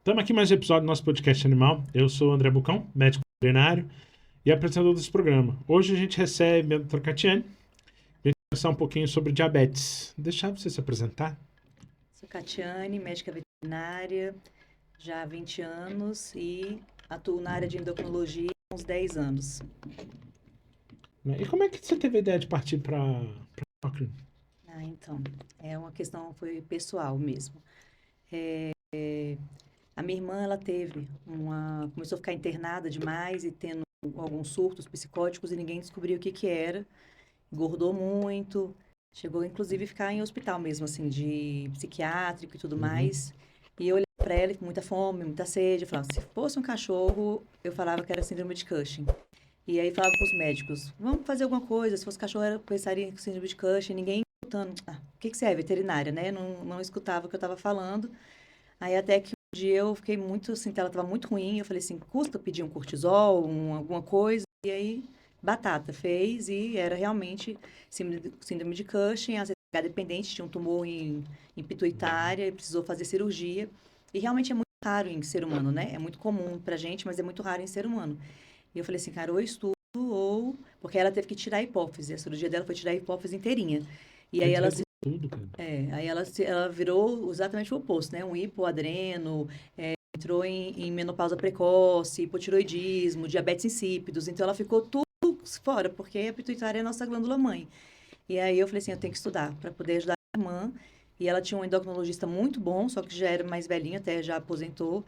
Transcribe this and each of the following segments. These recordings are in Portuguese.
Estamos aqui em mais um episódio do nosso podcast Animal. Eu sou o André Bucão, médico veterinário e apresentador desse programa. Hoje a gente recebe a doutora Catiane para conversar um pouquinho sobre diabetes. Deixar você se apresentar. Sou Catiane, médica veterinária, já há 20 anos e atuo na área de endocrinologia há uns 10 anos. E como é que você teve a ideia de partir para endócrino? Então, é uma questão, foi pessoal mesmo. A minha irmã, ela começou a ficar internada demais e tendo alguns surtos psicóticos e ninguém descobriu o que que era. Engordou muito, chegou inclusive a ficar em hospital mesmo, assim, de psiquiátrico e tudo mais. E eu olhava para ela com muita fome, muita sede, eu falava, se fosse um cachorro, eu falava que era síndrome de Cushing. E aí falava com os médicos, vamos fazer alguma coisa, se fosse cachorro, eu pensaria em síndrome de Cushing, ninguém escutando. O que que você é, veterinária, né? Não escutava o que eu estava falando. Aí até que um dia eu fiquei muito, assim, ela estava muito ruim, eu falei assim, custa pedir um cortisol, alguma coisa? E aí, batata, fez e era realmente síndrome de Cushing, ACTH dependente, tinha um tumor em pituitária e precisou fazer cirurgia. E realmente é muito raro em ser humano, né? É muito comum pra gente, mas é muito raro em ser humano. E eu falei assim, cara, ou estudo ou... Porque ela teve que tirar a hipófise, a cirurgia dela foi tirar a hipófise inteirinha. E aí ela Tudo, cara. ela virou exatamente o oposto, né? Um hipoadreno, entrou em menopausa precoce, hipotiroidismo, diabetes insípidos. Então, ela ficou tudo fora, porque a pituitária é a nossa glândula mãe. E aí eu falei assim, eu tenho que estudar para poder ajudar a minha irmã. E ela tinha um endocrinologista muito bom, só que já era mais velhinho, até já aposentou.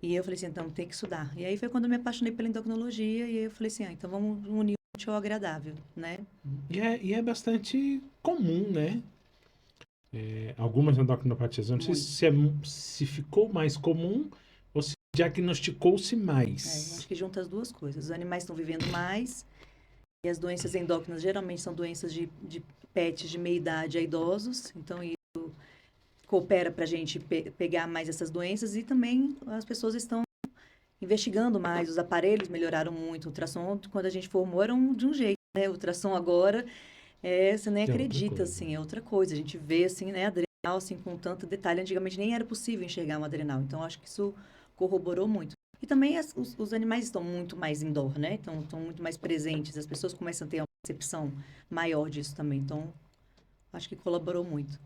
E eu falei assim, então tem que estudar. E aí foi quando eu me apaixonei pela endocrinologia, e aí eu falei assim, então vamos unir o útil ao agradável, né? E é bastante comum, né? Algumas endocrinopatias. Eu não sei Muito. se ficou mais comum ou se diagnosticou-se Eu acho mais. que junta as duas coisas. Os animais estão vivendo mais, e as doenças endócrinas geralmente são doenças de pets de meia idade a idosos, então isso coopera para a gente pegar mais essas doenças e também as pessoas estão investigando mais, os aparelhos melhoraram muito, o ultrassom, quando a gente formou, era de um jeito, né? O ultrassom agora, você nem É outra acredita, coisa. assim, é outra coisa. A gente vê, assim, né, adrenal, assim, com tanto detalhe. Antigamente nem era possível enxergar um adrenal, então acho que isso corroborou muito. E também os animais estão muito mais indoor, né? Estão muito mais presentes, as pessoas começam a ter uma percepção maior disso também, então acho que colaborou muito.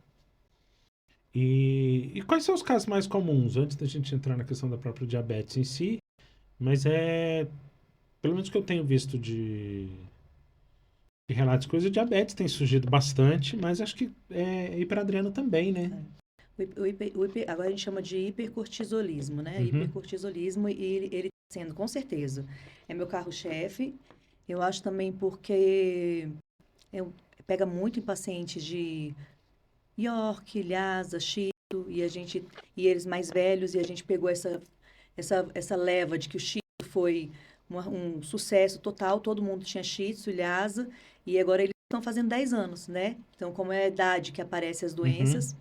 E quais são os casos mais comuns, antes da gente entrar na questão da própria diabetes em si, mas pelo menos que eu tenho visto de relatos de coisa, diabetes tem surgido bastante, mas acho que é hiperadreno também, né? Agora a gente chama de hipercortisolismo, né? Uhum. Hipercortisolismo, e ele tá sendo, com certeza, é meu carro-chefe. Eu acho também porque eu, pega muito em pacientes de York, Lhasa, Shih Tzu, e eles mais velhos, e a gente pegou essa leva de que o Shih Tzu foi um sucesso total, todo mundo tinha Shih Tzu, Lhasa, e agora eles estão fazendo 10 anos, né? Então, como é a idade que aparecem as Uhum. doenças,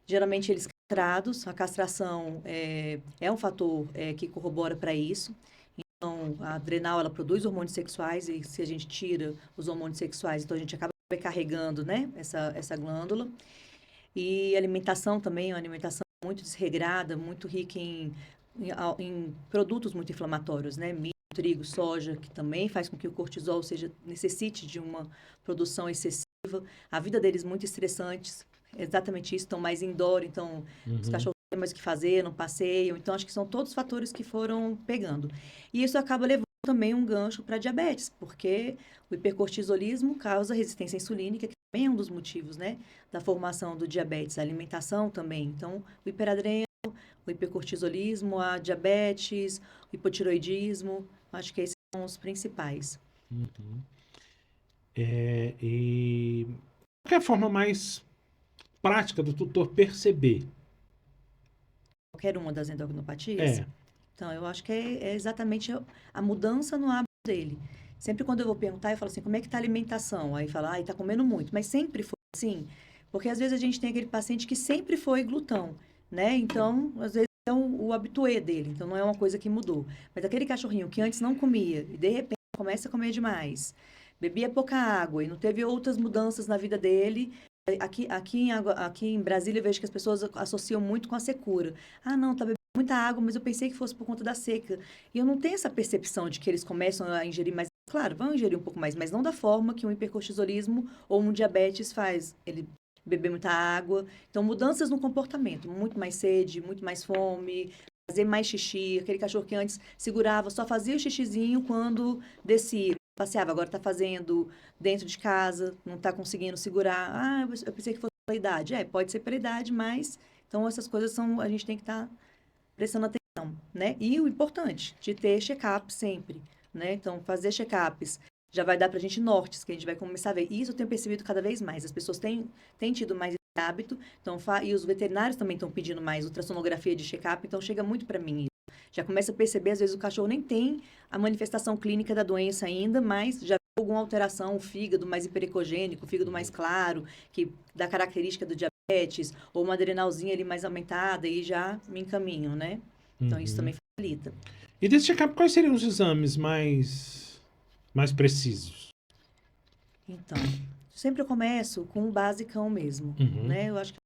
geralmente eles castrados, a castração é um fator que corrobora para isso. Então, a adrenal, ela produz hormônios sexuais, e se a gente tira os hormônios sexuais, então a gente acaba carregando, né, essa glândula. E alimentação também, uma alimentação muito desregrada, muito rica em produtos muito inflamatórios, né? Milho, trigo, soja, que também faz com que o cortisol necessite de uma produção excessiva. A vida deles muito estressantes, exatamente isso, estão mais indoor, então os Uhum. cachorros têm mais o que fazer, não passeiam. Então, acho que são todos fatores que foram pegando. E isso acaba levando também um gancho para diabetes, porque o hipercortisolismo causa resistência insulínica, que também é um dos motivos, né, da formação do diabetes, a alimentação também. Então, o hiperadreno, o hipercortisolismo, a diabetes, o hipotiroidismo, acho que esses são os principais. Uhum. E qual é a forma mais prática do tutor perceber? Qualquer uma das endocrinopatias. É. Então, eu acho que é exatamente a mudança no hábito dele. Sempre quando eu vou perguntar, eu falo assim, como é que está a alimentação? Aí fala, tá comendo muito. Mas sempre foi assim? Porque às vezes a gente tem aquele paciente que sempre foi glutão, né? Então, às vezes é o habitué dele. Então, não é uma coisa que mudou. Mas aquele cachorrinho que antes não comia e de repente começa a comer demais, bebia pouca água e não teve outras mudanças na vida dele. Aqui em Brasília, eu vejo que as pessoas associam muito com a secura. Ah, não, tá muita água, mas eu pensei que fosse por conta da seca. E eu não tenho essa percepção de que eles começam a ingerir mais. Claro, vão ingerir um pouco mais, mas não da forma que um hipercortisolismo ou um diabetes faz. Ele beber muita água. Então, mudanças no comportamento. Muito mais sede, muito mais fome, fazer mais xixi. Aquele cachorro que antes segurava, só fazia o xixizinho quando descia. Passeava, agora está fazendo dentro de casa, não está conseguindo segurar. Ah, eu pensei que fosse pela idade. Pode ser pela idade, mas... Então, essas coisas a gente tem que estar prestando atenção, né? E o importante, de ter check-up sempre, né? Então, fazer check-ups já vai dar pra gente nortes, que a gente vai começar a ver. E isso eu tenho percebido cada vez mais. As pessoas têm tido mais esse hábito, então, e os veterinários também estão pedindo mais ultrassonografia de check-up, então chega muito para mim isso. Já começa a perceber, às vezes o cachorro nem tem a manifestação clínica da doença ainda, mas já tem alguma alteração, o fígado mais hiperecogênico, o fígado mais claro, que dá característica do diabetes, ou uma adrenalzinha ali mais aumentada, e já me encaminho, né? Então, isso também facilita. E desse check-up, quais seriam os exames mais precisos? Então, sempre eu começo com o basicão mesmo, né? Eu acho que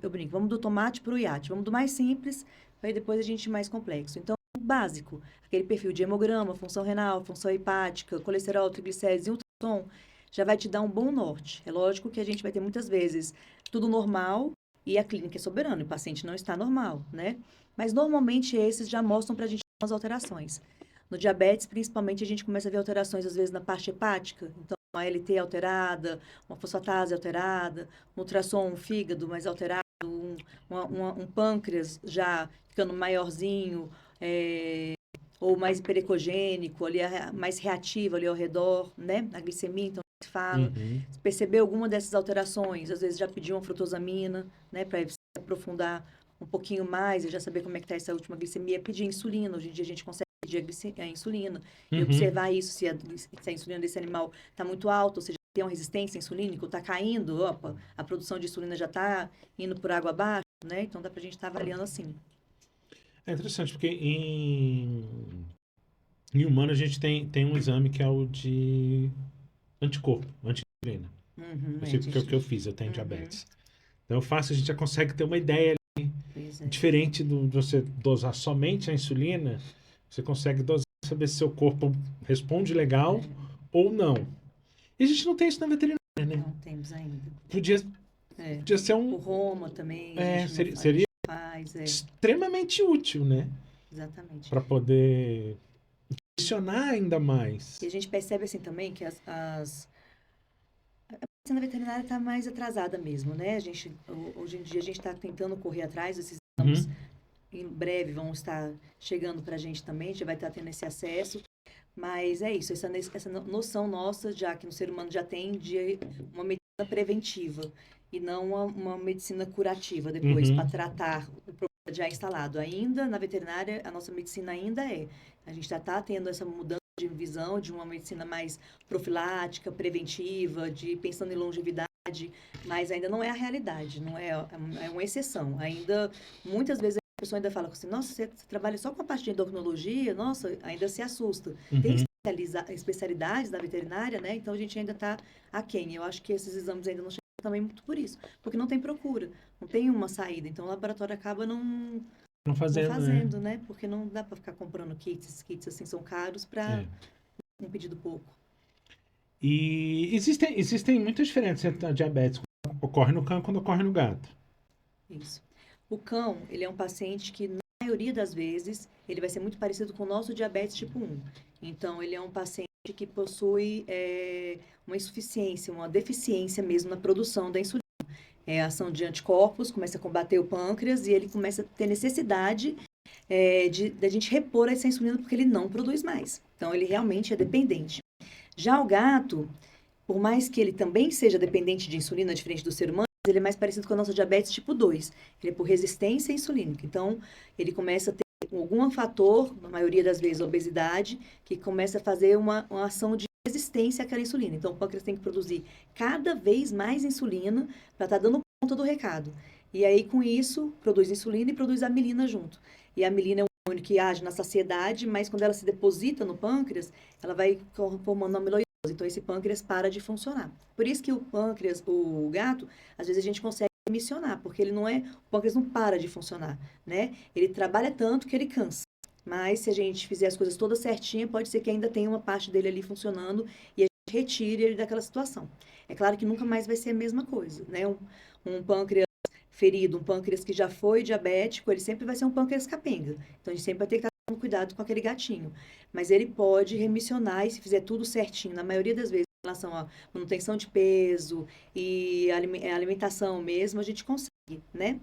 eu brinco, vamos do tomate para o iate, vamos do mais simples, para depois a gente ir mais complexo. Então, o básico, aquele perfil de hemograma, função renal, função hepática, colesterol, triglicérides e ultrassom, já vai te dar um bom norte. É lógico que a gente vai ter muitas vezes tudo normal e a clínica é soberana, o paciente não está normal, né? Mas normalmente esses já mostram para a gente as alterações. No diabetes, principalmente, a gente começa a ver alterações, às vezes, na parte hepática. Então, uma ALT alterada, uma fosfatase alterada, um ultrassom, um fígado mais alterado, um pâncreas já ficando maiorzinho, ou mais hiperecogênico, ali, mais reativo ali ao redor, né? A glicemia, então, se fala. Se perceber alguma dessas alterações, às vezes já pediu uma frutosamina, né? Para aprofundar um pouquinho mais e já saber como é que está essa última glicemia, pedir insulina. Hoje em dia a gente consegue pedir a insulina e observar isso, se a insulina desse animal está muito alta, ou seja, tem uma resistência insulínica, está caindo, opa, a produção de insulina já está indo por água abaixo, né? Então dá para a gente estar avaliando assim. É interessante, porque em humano a gente tem um exame que é o de anticorpo, anti-insulina. Eu sei porque é o que eu fiz, eu tenho diabetes. Então eu faço, a gente já consegue ter uma ideia ali, diferente de você dosar somente a insulina, você consegue dosar, saber se seu corpo responde legal ou não. E a gente não tem isso na veterinária, né? Não temos ainda. Podia ser O Roma também, seria extremamente útil, né? Exatamente. Para poder questionar ainda mais. E a gente percebe assim também que a medicina veterinária está mais atrasada mesmo, né? Hoje em dia a gente está tentando correr atrás desses exames. Em breve vão estar chegando para a gente também, já vai estar tendo esse acesso. Mas é isso, essa noção nossa, já que no ser humano já tem, de uma medicina preventiva e não uma medicina curativa depois, para tratar o problema já instalado. Ainda, na veterinária, a nossa medicina ainda a gente já está tendo essa mudança de visão de uma medicina mais profilática, preventiva, pensando em longevidade, mas ainda não é a realidade, não é uma exceção. Ainda, muitas vezes, a pessoa ainda fala assim, nossa, você trabalha só com a parte de endocrinologia, nossa, ainda se assusta. Tem especialidades na veterinária, né? Então a gente ainda está aquém. Eu acho que esses exames ainda não chegam também muito por isso, porque não tem procura, não tem uma saída. Então o laboratório acaba não fazendo, né? Porque não dá para ficar comprando kits assim são caros para um pedido pouco. E existem muitas diferenças entre a diabetes quando ocorre no cão e quando ocorre no gato. Isso. O cão, ele é um paciente que, na maioria das vezes, ele vai ser muito parecido com o nosso diabetes tipo 1. Então, ele é um paciente que possui uma insuficiência, uma deficiência mesmo na produção da insulina. A ação de anticorpos começa a combater o pâncreas e ele começa a ter necessidade de a gente repor essa insulina porque ele não produz mais. Então, ele realmente é dependente. Já o gato, por mais que ele também seja dependente de insulina, diferente do ser humano, ele é mais parecido com a nossa diabetes tipo 2. Ele é por resistência insulínica. Então, ele começa a ter algum fator, na maioria das vezes obesidade, que começa a fazer uma ação de resistência àquela insulina. Então, o pâncreas tem que produzir cada vez mais insulina para estar dando conta do recado. E aí, com isso, produz insulina e produz amilina junto. E a amilina é um hormônio que age na saciedade, mas quando ela se deposita no pâncreas, ela vai formando amiloidose. Então, esse pâncreas para de funcionar. Por isso que o pâncreas, o gato, às vezes a gente consegue remissionar, porque ele não é, o pâncreas não para de funcionar, né? Ele trabalha tanto que ele cansa. Mas se a gente fizer as coisas todas certinhas, pode ser que ainda tenha uma parte dele ali funcionando e a gente retire ele daquela situação. É claro que nunca mais vai ser a mesma coisa, né? Um pâncreas ferido, um pâncreas que já foi diabético, ele sempre vai ser um pâncreas capenga. Então a gente sempre vai ter que estar tomando cuidado com aquele gatinho. Mas ele pode remissionar e se fizer tudo certinho, na maioria das vezes, em relação à manutenção de peso e alimentação mesmo, a gente consegue, né?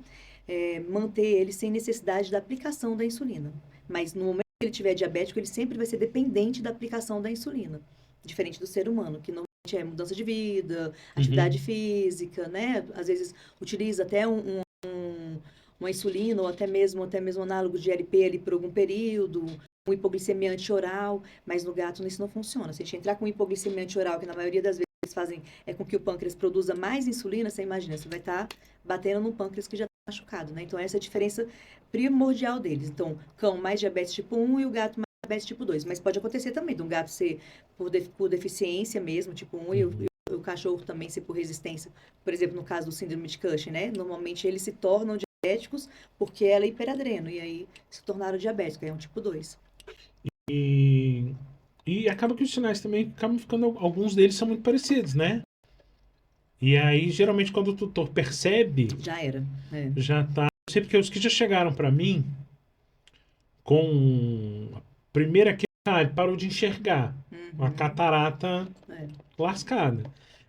Manter ele sem necessidade da aplicação da insulina. Mas no momento que ele tiver diabético, ele sempre vai ser dependente da aplicação da insulina. Diferente do ser humano, que normalmente é mudança de vida, atividade física, né? Às vezes utiliza até uma insulina ou até mesmo análogo de GLP ali por algum período, uma hipoglicemia antioral, mas no gato isso não funciona. Se a gente entrar com hipoglicemia antioral, que na maioria das vezes fazem com que o pâncreas produza mais insulina, você imagina, você vai estar batendo no pâncreas que já está machucado, né? Então essa é a diferença primordial deles. Então, cão mais diabetes tipo 1 e o gato mais diabetes tipo 2. Mas pode acontecer também de um gato ser por deficiência mesmo, tipo 1, e o cachorro também ser por resistência. Por exemplo, no caso do síndrome de Cushing, né? Normalmente eles se tornam diabéticos porque ela é hiperadreno, e aí se tornaram diabéticos, é um tipo 2. E, e acaba que os sinais também acabam ficando, alguns deles são muito parecidos, né? E aí, geralmente, quando o tutor percebe, Já era, né? já tá. Eu sei porque os que já chegaram pra mim com a primeira que ele parou de enxergar, uma catarata É, lascada.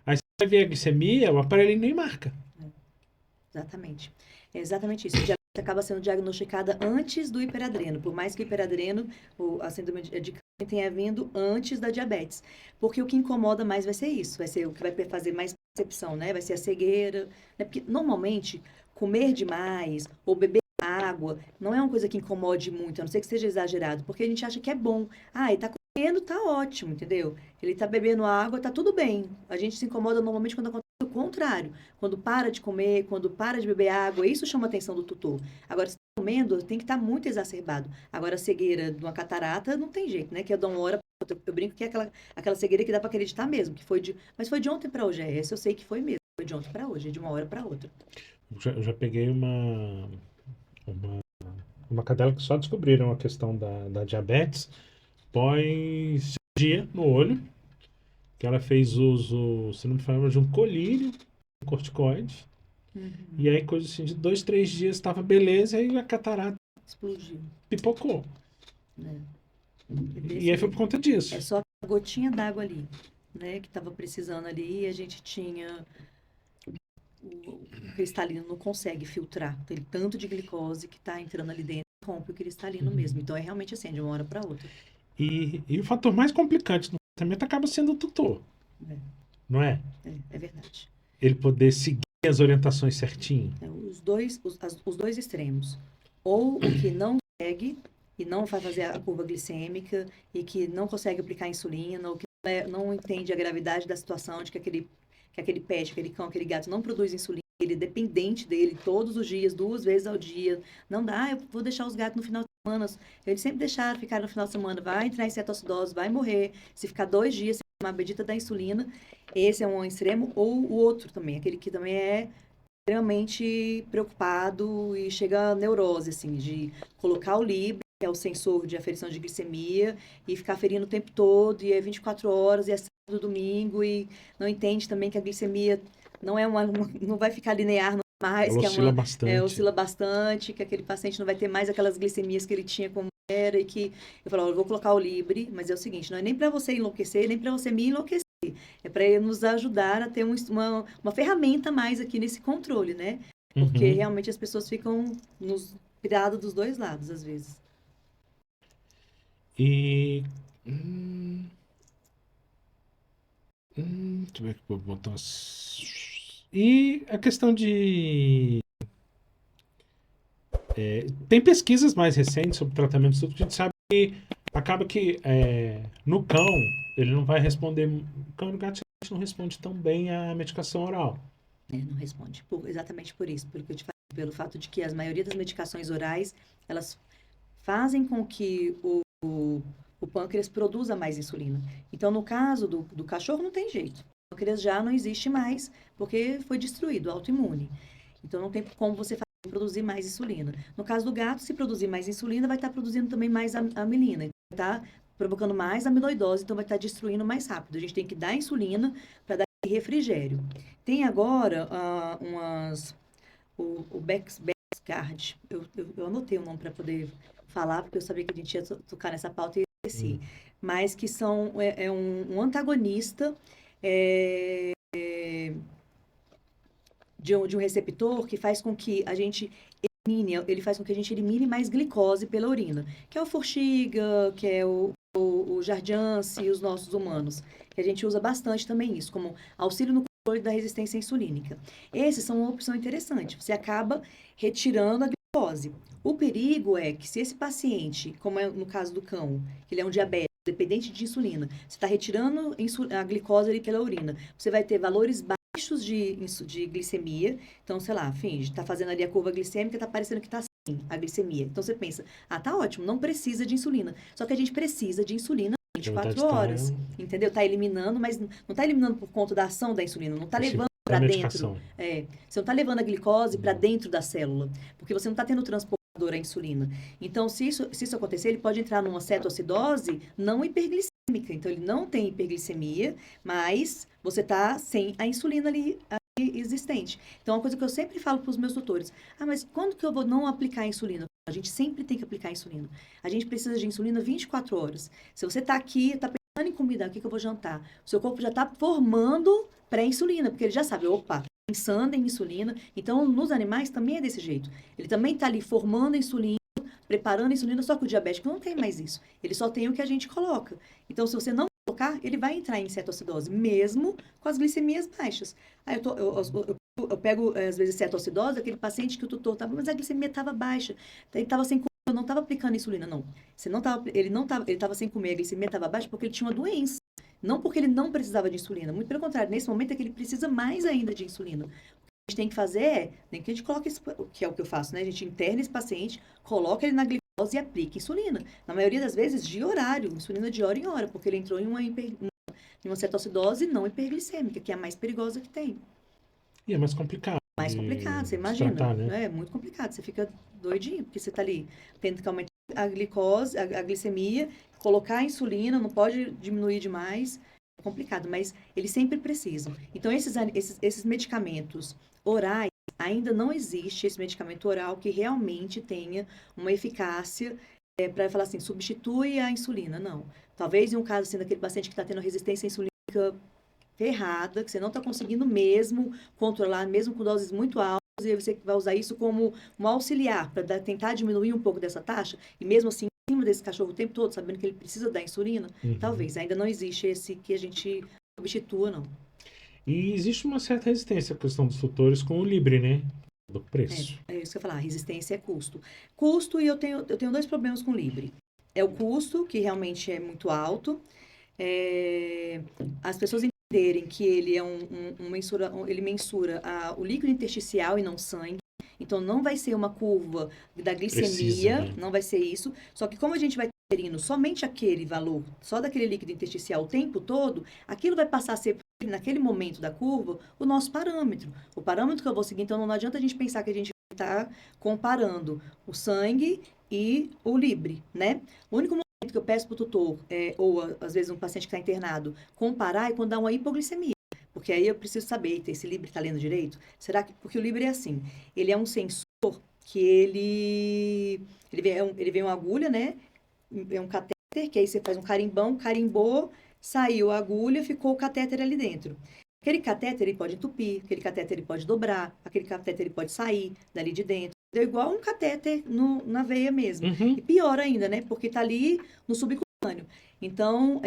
Aí você vai ver a glicemia, o aparelho nem marca. exatamente. É exatamente isso. O diabetes acaba sendo diagnosticada antes do hiperadreno, por mais que o hiperadreno, a síndrome de Cushing tenha vindo antes da diabetes. Porque o que incomoda mais vai ser isso, vai ser o que vai fazer mais percepção, né? Vai ser a cegueira, né? Porque normalmente comer demais ou beber água não é uma coisa que incomode muito, a não ser que seja exagerado, porque a gente acha que é bom. Ah, ele tá comendo, tá ótimo, entendeu? Ele tá bebendo água, tá tudo bem. A gente se incomoda normalmente quando acontece o contrário. Quando para de comer, quando para de beber água, isso chama a atenção do tutor. Agora, se tá comendo, tem que estar muito exacerbado. Agora, a cegueira de uma catarata não tem jeito, né? Que é de uma hora pra outra. Eu brinco que é aquela cegueira que dá para acreditar mesmo, que foi mas foi de ontem para hoje. Essa eu sei que foi mesmo. Foi de ontem para hoje, de uma hora para outra. Eu já peguei uma, uma cadela que só descobriram a questão da diabetes pós cirurgia no olho, que ela fez uso, se não me falha, de um colírio, um corticoide. E aí, coisa assim, de 2, 3 dias estava beleza e a catarata Explodiu, pipocou. né? E aí foi por conta disso. É só a gotinha d'água ali, né? Que estava precisando ali e a gente tinha o cristalino não consegue filtrar aquele tanto de glicose que está entrando ali dentro, rompe o cristalino mesmo. Então é realmente assim, de uma hora para outra. E o fator mais complicante no tratamento acaba sendo o tutor, É, não é? é verdade. Ele poder seguir as orientações certinho. Os dois extremos. Ou o que não segue e não vai fazer a curva glicêmica e que não consegue aplicar insulina, ou que não entende a gravidade da situação de que aquele pet, aquele cão, aquele gato não produz insulina, ele é dependente dele todos os dias, 2 vezes ao dia. Não dá, eu vou deixar os gatos no final de semana. Eles sempre deixaram ficar no final de semana, vai entrar em cetoacidose, vai morrer. Se ficar 2 dias sem tomar a bendita da insulina, esse é um extremo. Ou o outro também, aquele que também é extremamente preocupado e chega a neurose, assim, de colocar o Libre, que é o sensor de aferição de glicemia, e ficar aferindo o tempo todo, e é 24 horas, e é sábado, domingo, e não entende também que a glicemia não é não vai ficar linear mais, Ela que oscila bastante. oscila bastante, que aquele paciente não vai ter mais aquelas glicemias que ele tinha como era, e que eu falo, eu vou colocar o Libre, mas é o seguinte, não é nem para você enlouquecer, nem para você me enlouquecer. É para nos ajudar a ter uma ferramenta a mais aqui nesse controle, né? Porque realmente as pessoas ficam piradas dos dois lados, às vezes. E. Deixa eu ver aqui pra botar. E a questão de. Tem pesquisas mais recentes sobre tratamento de que a gente sabe que acaba que no cão ele não vai responder. O cão e o gato não responde tão bem à medicação oral. Não responde. Exatamente por isso, porque eu te falei, pelo fato de que a maioria das medicações orais, elas fazem com que o pâncreas produza mais insulina. Então, no caso do cachorro, não tem jeito. O pâncreas já não existe mais, porque foi destruído, autoimune. Então, não tem como você produzir mais insulina. No caso do gato, se produzir mais insulina, vai estar produzindo também mais amilina. Vai estar provocando mais amiloidose, então vai estar destruindo mais rápido. A gente tem que dar insulina para dar refrigério. Tem agora o Bexgard. Eu anotei o nome para poder falar, porque eu sabia que a gente ia tocar nessa pauta e esqueci. Mas que é um antagonista de um receptor que faz com que a gente elimine mais glicose pela urina, que é o Forxiga, que é o Jardiance e os nossos humanos, que a gente usa bastante também isso, como auxílio no controle da resistência insulínica. Esses são uma opção interessante, você acaba retirando a glicose. O perigo é que se esse paciente, como é no caso do cão, que ele é um diabético, dependente de insulina, você está retirando a glicose ali pela urina, você vai ter valores baixos de glicemia. Então, sei lá, finge, tá fazendo ali a curva glicêmica, tá parecendo que tá assim, a glicemia. Então, você pensa, tá ótimo, não precisa de insulina. Só que a gente precisa de insulina 24 horas, entendeu? Tá eliminando, mas não tá eliminando por conta da ação da insulina, não tá levando para dentro. Você não tá levando a glicose para dentro da célula, porque você não tá tendo transportador a insulina. Então, se isso acontecer, ele pode entrar numa cetoacidose não hiperglicêmica. Então, ele não tem hiperglicemia, mas você está sem a insulina ali existente. Então, uma coisa que eu sempre falo para os meus tutores, mas quando que eu vou não aplicar a insulina? A gente sempre tem que aplicar a insulina. A gente precisa de insulina 24 horas. Se você está aqui, está pensando em comida, o que eu vou jantar? O seu corpo já está formando pré-insulina, porque ele já sabe, opa, pensando em insulina. Então, nos animais também é desse jeito. Ele também está ali formando insulina, preparando a insulina, só que o diabético não tem mais isso. Ele só tem o que a gente coloca. Então, se você não colocar, ele vai entrar em cetoacidose, mesmo com as glicemias baixas. Aí eu pego, às vezes, cetoacidose, aquele paciente que o tutor estava, mas a glicemia estava baixa. Ele estava sem comer, eu não estava aplicando insulina, não. Ele estava sem comer, a glicemia estava baixa porque ele tinha uma doença. Não porque ele não precisava de insulina. Muito pelo contrário, nesse momento é que ele precisa mais ainda de insulina. A gente tem que fazer nem que a gente coloque, que é o que eu faço, né? A gente interna esse paciente, coloca ele na glicose e aplica insulina. Na maioria das vezes, de horário, insulina de hora em hora, porque ele entrou em uma cetoacidose não hiperglicêmica, que é a mais perigosa que tem. E é mais complicado. Mais complicado, você imagina. Tratar, né? É muito complicado, você fica doidinho, porque você tá ali tendo que aumentar a glicose, a glicemia, colocar a insulina, não pode diminuir demais. É complicado, mas eles sempre precisam. Então, esses medicamentos orais, ainda não existe esse medicamento oral que realmente tenha uma eficácia para falar assim, substitui a insulina. Não. Talvez em um caso assim, daquele paciente que está tendo resistência insulínica ferrada, que você não está conseguindo mesmo controlar, mesmo com doses muito altas, e aí você vai usar isso como um auxiliar para tentar diminuir um pouco dessa taxa, e mesmo assim, em cima desse cachorro o tempo todo, sabendo que ele precisa da insulina, talvez. Ainda não existe esse que a gente substitua, não. E existe uma certa resistência à questão dos tutores com o Libre, né? Do preço. É isso que eu ia falar, resistência é custo. Custo, e eu tenho dois problemas com o Libre. É o custo, que realmente é muito alto. As pessoas entenderem que ele é ele mensura o líquido intersticial e não sangue. Então, não vai ser uma curva da glicemia, Precisa, né? não vai ser isso. Só que como a gente vai inserindo somente aquele valor, só daquele líquido intersticial o tempo todo, aquilo vai passar a ser, naquele momento da curva, o nosso parâmetro. O parâmetro que eu vou seguir, então não adianta a gente pensar que a gente vai estar comparando o sangue e o Libre, né? O único momento que eu peço para o tutor, ou às vezes um paciente que está internado, comparar é quando dá uma hipoglicemia. Porque aí eu preciso saber, esse Libre está lendo direito? Será que... Porque o Libre é assim, ele é um sensor que ele vem uma agulha, né? É um catéter, que aí você faz um carimbão, carimbou, saiu a agulha, ficou o catéter ali dentro. Aquele catéter ele pode entupir, aquele catéter ele pode dobrar, aquele catéter ele pode sair dali de dentro. É igual um catéter na veia mesmo. E pior ainda, né? Porque tá ali no subcutâneo. Então,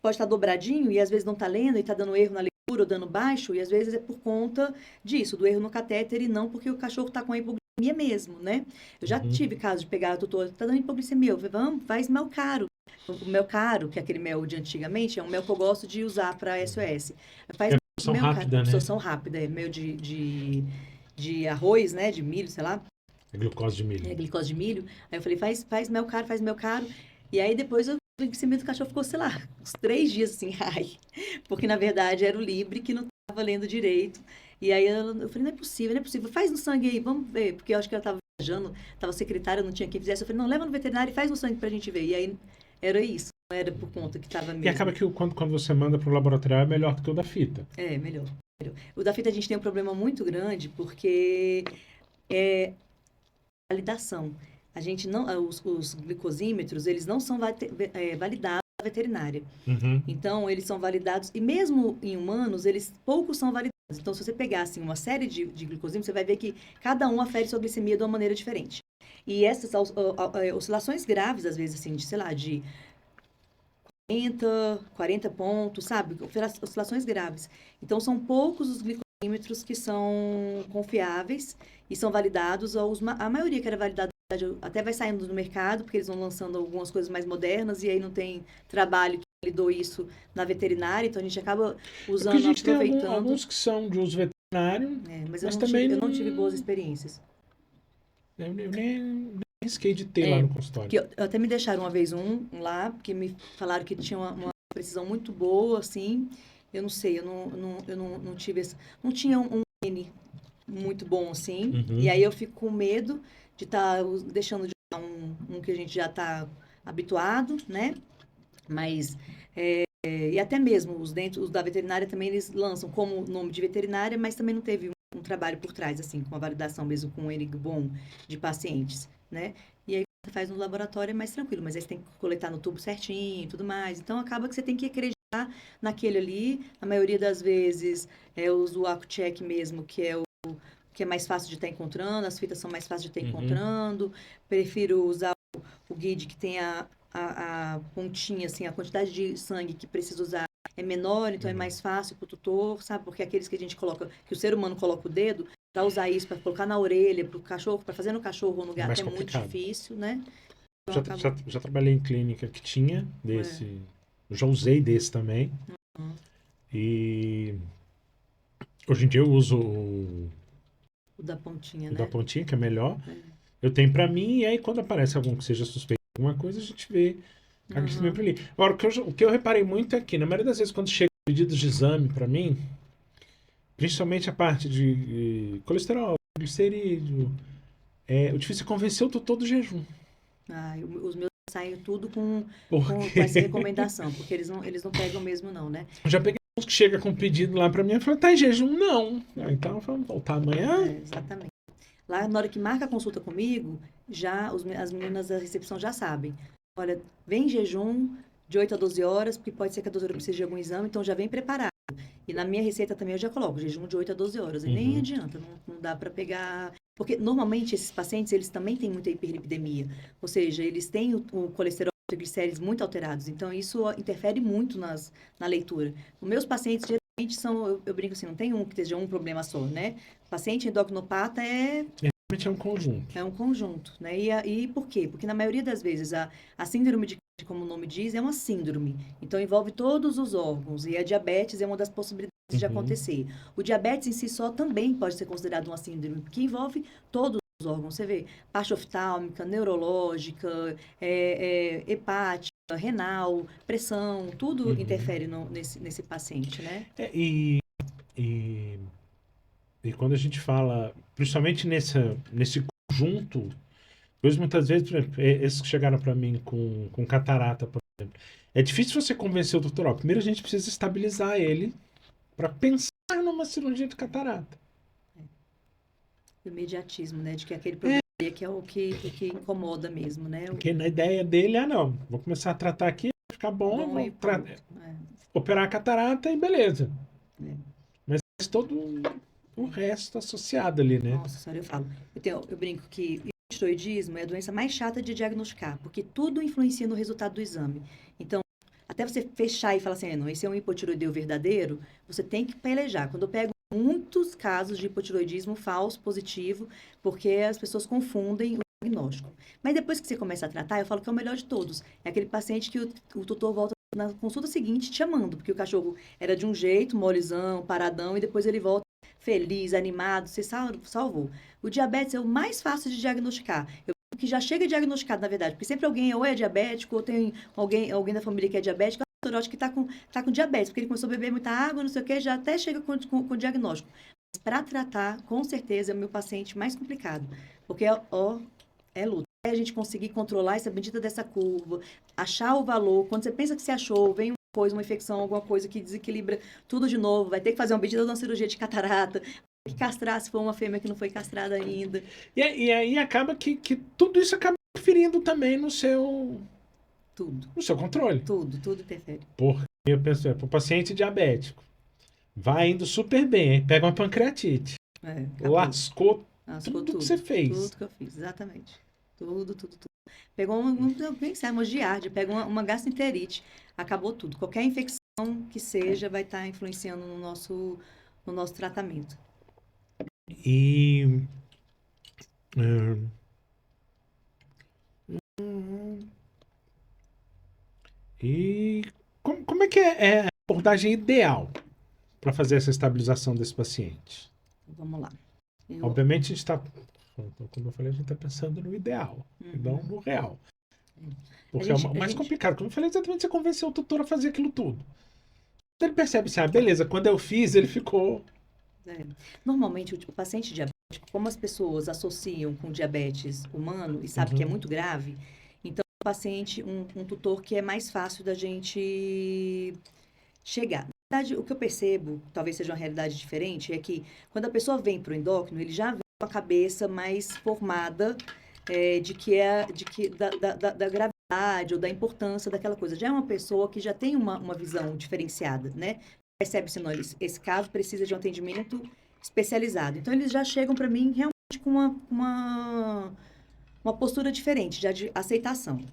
pode estar dobradinho e às vezes não tá lendo e tá dando erro na leitura ou dando baixo, e às vezes é por conta disso, do erro no catéter e não porque o cachorro tá com a hipoglicemia mesmo, né? Eu já tive caso de pegar o tutor, tá dando hipoglicemia, eu falei, vamos, faz mel caro. O mel caro, que é aquele mel de antigamente, é um mel que eu gosto de usar para SOS. Faz absorção rápida, né? Absorção rápida, é mel de arroz, né? De milho, sei lá. É glucose de milho. É glicose de milho. Aí eu falei, faz mel caro, faz mel caro. E aí depois o glicemia do cachorro ficou, sei lá, uns 3 dias assim, ai. Porque na verdade era o Libre que não estava lendo direito. E aí eu falei, não é possível, não é possível. Faz no sangue aí, vamos ver. Porque eu acho que ela estava viajando, estava secretária, não tinha quem fizesse. Eu falei, não, leva no veterinário e faz no sangue pra gente ver. E aí era isso, não era por conta que estava E acaba mesmo. que quando você manda para o laboratório é melhor do que o da fita. É, melhor. O da fita a gente tem um problema muito grande, porque é validação. A gente não, os glicosímetros, eles não são validados na veterinária. Uhum. Então, eles são validados, e mesmo em humanos, eles poucos são validados. Então, se você pegar assim, uma série de glicosímetros, você vai ver que cada um afere sua glicemia de uma maneira diferente. E essas oscilações graves, às vezes, assim, de, sei lá, de 40 pontos, sabe? Oscilações graves. Então, são poucos os glicosímetros que são confiáveis e são validados. A maioria que era validada até vai saindo do mercado, porque eles vão lançando algumas coisas mais modernas e aí não tem trabalho que validou isso na veterinária, então a gente acaba Porque a usando, gente tem aproveitando. alguns que são de uso veterinário, Mas mas também eu não tive boas experiências. eu nem risquei de ter lá É, no consultório. que até me deixaram uma vez um lá, porque me falaram que tinha uma precisão muito boa, assim. Eu não sei, eu não tive não tinha um N muito bom, assim. Uhum. E aí eu fico com medo de estar deixando de usar um que a gente já está habituado, né? Mas, e até mesmo os da veterinária também eles lançam como nome de veterinária, mas também não teve um trabalho por trás, assim, com a validação mesmo com o N bom de pacientes, né? E aí você faz no laboratório é mais tranquilo, mas aí você tem que coletar no tubo certinho e tudo mais. Então acaba que você tem que acreditar naquele ali. A maioria das vezes eu uso o AcuCheck mesmo, que é mais fácil de estar encontrando, as fitas são mais fáceis de estar encontrando. Prefiro usar o guide que tem a pontinha, assim, a quantidade de sangue que precisa usar é menor, então é mais fácil para o tutor, sabe? Porque aqueles que a gente coloca, que o ser humano coloca o dedo, para usar isso, para colocar na orelha, para o cachorro, para fazer no cachorro ou no gato mais é muito complicado. difícil, né? Já, Então, já trabalhei em clínica que tinha desse. Eu já usei desse também. E hoje em dia eu uso o da pontinha, o da né? pontinha, que é melhor. Eu tenho pra mim, e aí quando aparece algum que seja suspeito de alguma coisa, a gente vê a glicemia por ali. Agora, o que eu reparei muito é que, na maioria das vezes, quando chega pedidos de exame pra mim, principalmente a parte de colesterol, glicerídeo, o difícil é convencer o tutor do jejum. Os meus saem tudo com Porque essa recomendação, porque eles não pegam mesmo não, né? eu já peguei uns que chega com pedido lá pra mim e fala, tá em jejum? Não. Então vamos voltar amanhã. Exatamente. Lá, na hora que marca a consulta comigo, já as meninas da recepção já sabem. Olha, vem em jejum de 8 a 12 horas, porque pode ser que a doutora precise de algum exame, então já vem preparado. E na minha receita também eu já coloco jejum de 8 a 12 horas. E nem adianta, não dá para pegar. Porque normalmente esses pacientes, eles também têm muita hiperlipidemia. Ou seja, eles têm o colesterol e triglicérides muito alterados. Então isso interfere muito na leitura. Os meus pacientes geralmente são, eu brinco assim, não tem um que esteja um problema só, né? Paciente endocrinopata Realmente é um conjunto. é um conjunto, né? E por quê? Porque na maioria das vezes a síndrome de Cushing, como o nome diz, é uma síndrome. Então envolve todos os órgãos e a diabetes é uma das possibilidades de acontecer. O diabetes em si só também pode ser considerado uma síndrome, porque envolve todos os órgãos. Você vê, parte oftálmica, neurológica, hepática, renal, pressão, tudo interfere nesse paciente, né? E quando a gente fala, principalmente nesse conjunto, pois muitas vezes, por exemplo, esses que chegaram para mim com catarata, por exemplo, é difícil você convencer o doutor. Ó, primeiro a gente precisa estabilizar ele para pensar numa cirurgia de catarata. O imediatismo, né? De que aquele problema ali que é o que incomoda mesmo, né? Porque na ideia dele, não, vou começar a tratar aqui, vai ficar bom, Bom, operar a catarata e beleza. É. Mas todo o resto associado ali, né? Nossa senhora, eu falo. Eu brinco que o tiroidismo é a doença mais chata de diagnosticar, porque tudo influencia no resultado do exame. Então, até você fechar e falar assim, não, esse é um hipotiroideu verdadeiro, você tem que pelejar. Quando eu pego muitos casos de hipotiroidismo falso, positivo, porque as pessoas confundem o diagnóstico. Mas depois que você começa a tratar, eu falo que é o melhor de todos. É aquele paciente que o tutor volta na consulta seguinte te chamando, porque o cachorro era de um jeito, molezão, paradão, e depois ele volta feliz, animado, você salvou. O diabetes é o mais fácil de diagnosticar. Eu que já chega diagnosticado, na verdade, porque sempre alguém ou é diabético, ou tem alguém da família que é diabético, eu acho que tá com diabetes, porque ele começou a beber muita água, não sei o que, já até chega com diagnóstico. para tratar, com certeza, é o meu paciente mais complicado. Porque, ó, é luta. É a gente conseguir controlar essa bendita dessa curva, achar o valor. Quando você pensa que você achou, vem uma coisa, uma infecção, alguma coisa que desequilibra tudo de novo, vai ter que fazer uma bendita de uma cirurgia de catarata, vai ter que castrar se for uma fêmea que não foi castrada ainda. E aí acaba que tudo isso acaba interferindo também no seu Tudo, controle. tudo interfere. Porque eu penso, para o paciente diabético, vai indo super bem, aí pega uma pancreatite. Acabou. Lascou Lascou tudo que você fez. Tudo que eu fiz, exatamente. Tudo. Pegou uma giardia, pega uma gastroenterite, acabou tudo. Qualquer infecção que seja vai estar influenciando no nosso tratamento. E e como é que é a abordagem ideal para fazer essa estabilização desse paciente? Vamos lá. Obviamente a gente está, como eu falei, a gente está pensando no ideal, não no real. Porque é o mais complicado. Como eu falei, exatamente você convencer o tutor a fazer aquilo tudo. Ele percebe assim, beleza, quando eu fiz, ele ficou... Normalmente, o paciente diabético, como as pessoas associam com diabetes humano e sabem que é muito grave, então o paciente, um tutor que é mais fácil da gente chegar. Na verdade, o que eu percebo, talvez seja uma realidade diferente, é que quando a pessoa vem para o endócrino, ele já vem com a cabeça mais formada da gravidade ou da importância daquela coisa. Já é uma pessoa que já tem uma visão diferenciada, né? Percebe-se, não, esse caso precisa de um atendimento especializado. Então, eles já chegam para mim realmente com uma postura diferente, já de aceitação.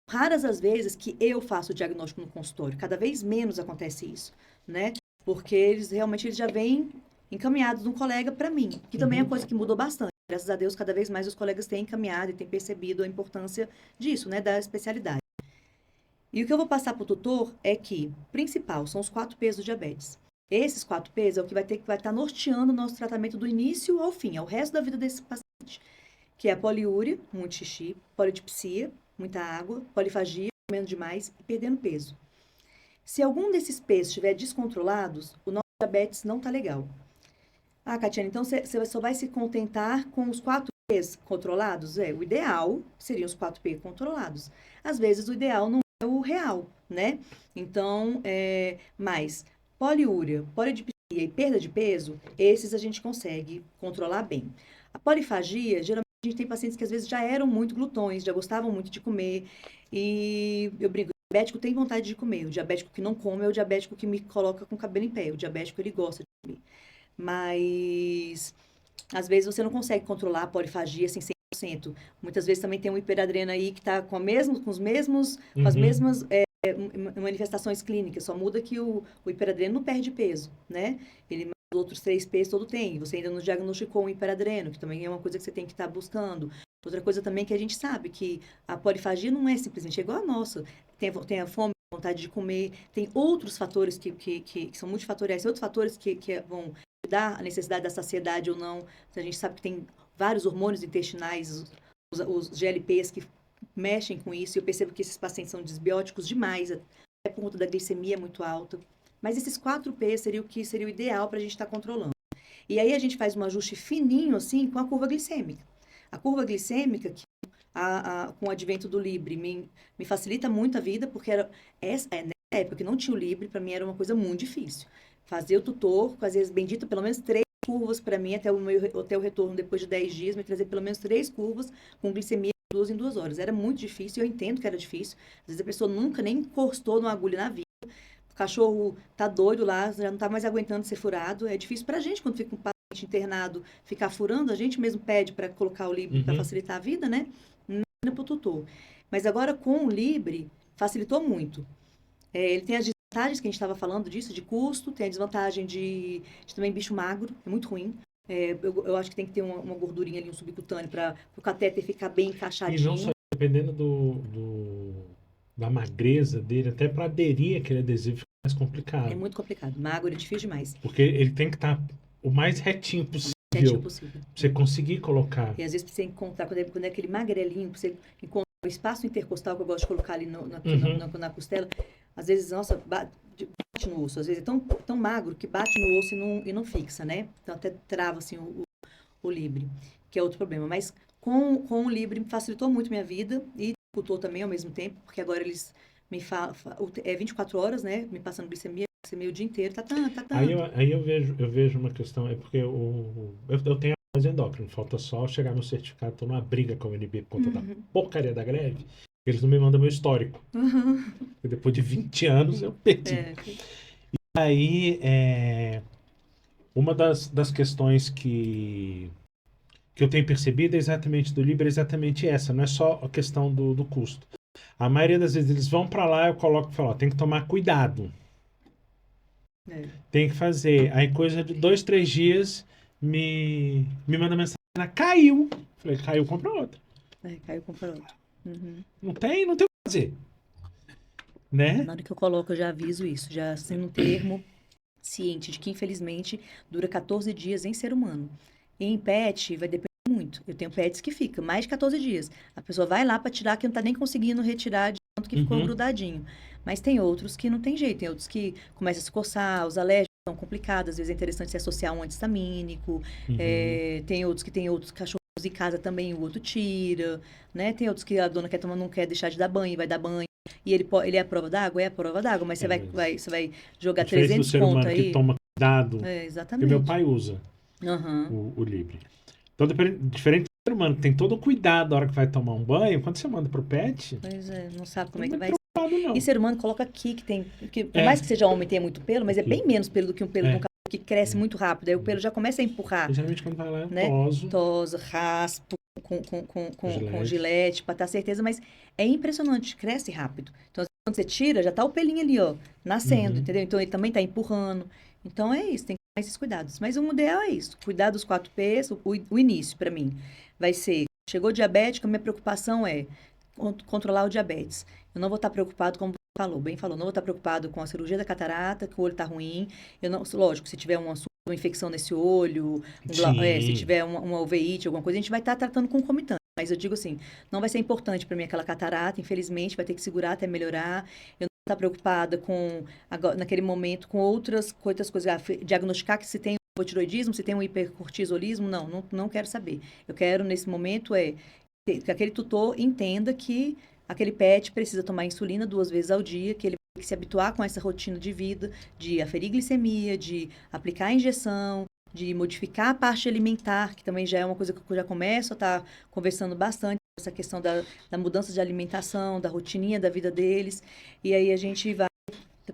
Raras as vezes que eu faço o diagnóstico no consultório, cada vez menos acontece isso, né? Porque eles já vêm encaminhados de um colega para mim, que também é coisa que mudou bastante. Graças a Deus, cada vez mais os colegas têm encaminhado e têm percebido a importância disso, né, da especialidade. E o que eu vou passar para o tutor é que, principal, são os 4 P's do diabetes. Esses 4 P's é o que vai estar norteando o nosso tratamento do início ao fim, ao resto da vida desse paciente. Que é a poliúria, muito xixi, polidipsia, muita água, polifagia, comendo demais e perdendo peso. Se algum desses P's estiver descontrolados, o nosso diabetes não está legal. Ah, Catiane, então você só vai se contentar com os 4 P's controlados? O ideal seriam os 4 P controlados. Às vezes, o ideal não é o real, né? Então, mas poliúria, polidipsia e perda de peso, esses a gente consegue controlar bem. A polifagia, geralmente, a gente tem pacientes que às vezes já eram muito glutões, já gostavam muito de comer. E eu brinco, o diabético tem vontade de comer. O diabético que não come é o diabético que me coloca com o cabelo em pé. O diabético, ele gosta de comer. Mas, às vezes, você não consegue controlar a polifagia assim, 100%. Muitas vezes também tem um hiperadrena aí que está com as mesmas manifestações clínicas. Só muda que o hiperadreno não perde peso, né? Os outros 3 P's todo tem. Você ainda não diagnosticou um hiperadreno, que também é uma coisa que você tem que estar buscando. Outra coisa também que a gente sabe, que a polifagia não é simplesmente igual a nossa. Tem a fome, a vontade de comer, tem outros fatores que são multifatoriais, outros fatores que vão dar a necessidade da saciedade ou não. A gente sabe que tem vários hormônios intestinais, os GLPs que mexem com isso, e eu percebo que esses pacientes são desbióticos demais, até por conta da glicemia muito alta. Mas esses 4 P seria o ideal para a gente estar controlando. E aí a gente faz um ajuste fininho, assim, com a curva glicêmica. A curva glicêmica, que com o advento do Libre, me facilita muito a vida, porque nessa época que não tinha o Libre, para mim era uma coisa muito difícil. Fazer o tutor, às vezes, bendito, pelo menos 3 curvas para mim, até o retorno depois de 10 dias, me trazer pelo menos 3 curvas com glicemia de 2 em 2 horas. Era muito difícil, eu entendo que era difícil. Às vezes a pessoa nunca nem encostou numa agulha na vida. O cachorro tá doido lá, já não tá mais aguentando ser furado. É difícil pra gente, quando fica um paciente internado, ficar furando. A gente mesmo pede para colocar o Libre para facilitar a vida, né? Não pro tutor. Mas agora, com o Libre, facilitou muito. Ele tem as desvantagens que a gente estava falando disso, de custo, tem a desvantagem de também bicho magro, é muito ruim. Eu acho que tem que ter uma gordurinha ali, um subcutâneo, para o catéter ficar bem encaixadinho. E não só, dependendo da magreza dele, até para aderir aquele adesivo fica mais complicado. É muito complicado. Magro é difícil demais. Porque ele tem que estar o mais retinho possível. Pra você conseguir colocar. E às vezes pra você encontrar, quando é aquele magrelinho, pra você encontrar o espaço intercostal que eu gosto de colocar ali na costela, às vezes, nossa, bate bate no osso. Às vezes é tão magro que bate no osso e não fixa, né? Então até trava assim o Libre, que é outro problema. Mas com o Libre facilitou muito minha vida e dificultou também ao mesmo tempo, porque agora eles me falam, é 24 horas, né? Me passando glicemia o dia inteiro, tá tanto. Aí eu vejo uma questão, é porque eu tenho a endócrino, falta só chegar meu certificado, tô numa briga com a UNB por conta da porcaria da greve, eles não me mandam meu histórico. E depois de 20 anos eu perdi. Aí, uma das questões que eu tenho percebido é exatamente do Libre, é exatamente essa, não é só a questão do custo. A maioria das vezes eles vão para lá, eu coloco e falo, ó, tem que tomar cuidado. Tem que fazer. Aí coisa de 2, 3 dias me manda mensagem, caiu. Falei, caiu, compra outra. Caiu, compra outra. Não tem o que fazer. Né? Na hora que eu coloco, eu já aviso isso, já sendo um termo ciente de que, infelizmente, dura 14 dias em ser humano. E em pet, vai depender muito. Eu tenho pets que ficam mais de 14 dias. A pessoa vai lá para tirar, que não tá nem conseguindo retirar de tanto que ficou grudadinho. Mas tem outros que não tem jeito. Tem outros que começam a se coçar, os alérgicos são complicados. Às vezes é interessante se associar a um antistamínico. Tem outros que tem outros cachorros em casa também, o outro tira. Né? Tem outros que a dona quer tomar, não quer deixar de dar banho, vai dar banho. E ele é a prova d'água? É a prova d'água, mas você vai jogar 300 ser conto humano aí. que toma cuidado. Exatamente. Porque meu pai usa o Libre. Então, diferente do ser humano que tem todo o cuidado na hora que vai tomar um banho, quando você manda pro pet... Pois é, não sabe como é que vai ser. Não. E ser humano coloca aqui, por mais que seja homem, tenha muito pelo, mas é bem menos pelo do que um pelo de um cachorro que cresce muito rápido. Aí o pelo já começa a empurrar. Geralmente quando vai lá é né? toso. Toso, raspo, com gilete, pra ter certeza, mas é impressionante, cresce rápido. Então, quando você tira, já tá o pelinho ali, ó, nascendo, entendeu? Então, ele também tá empurrando. Então, é isso, tem que tomar esses cuidados. Mas o ideal é isso, cuidar dos 4 P's, o início, para mim, vai ser, chegou diabético, a minha preocupação é controlar o diabetes. Eu não vou estar preocupado, como bem falou, não vou estar preocupado com a cirurgia da catarata, que o olho tá ruim. Lógico, se tiver uma infecção nesse olho, se tiver uma uveíte, alguma coisa, a gente vai estar tratando concomitante. Mas eu digo assim, não vai ser importante para mim aquela catarata, infelizmente, vai ter que segurar até melhorar. Eu não vou estar preocupada naquele momento, com outras coisas, diagnosticar que se tem um hipotiroidismo, se tem um hipercortisolismo, não quero saber. Eu quero, nesse momento, que aquele tutor entenda que aquele pet precisa tomar insulina 2 vezes ao dia, que ele tem que se habituar com essa rotina de vida, de aferir glicemia, de aplicar a injeção, de modificar a parte alimentar, que também já é uma coisa que eu já começo a estar conversando bastante, essa questão da mudança de alimentação, da rotininha da vida deles, e aí a gente vai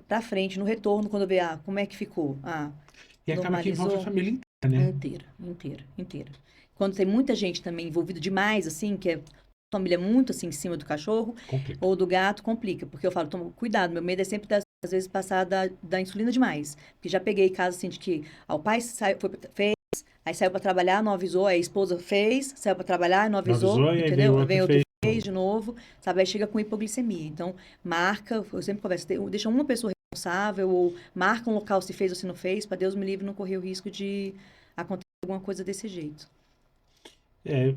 para frente, no retorno, quando vê, como é que ficou? E acaba que envolve a família inteira, né? Inteira. Quando tem muita gente também envolvida demais, assim, que é família muito assim em cima do cachorro ou do gato, complica. Porque eu falo, toma cuidado, meu medo é sempre, às vezes, passar da insulina demais. Porque já peguei casos assim de que o pai fez, aí saiu para trabalhar, não avisou, aí a esposa fez, saiu para trabalhar, não avisou, entendeu? Vem outro fez de novo, sabe? Aí chega com hipoglicemia. Então, marca, eu sempre converso, deixa uma pessoa responsável, ou marca um local se fez ou se não fez, para Deus me livre não correr o risco de acontecer alguma coisa desse jeito. É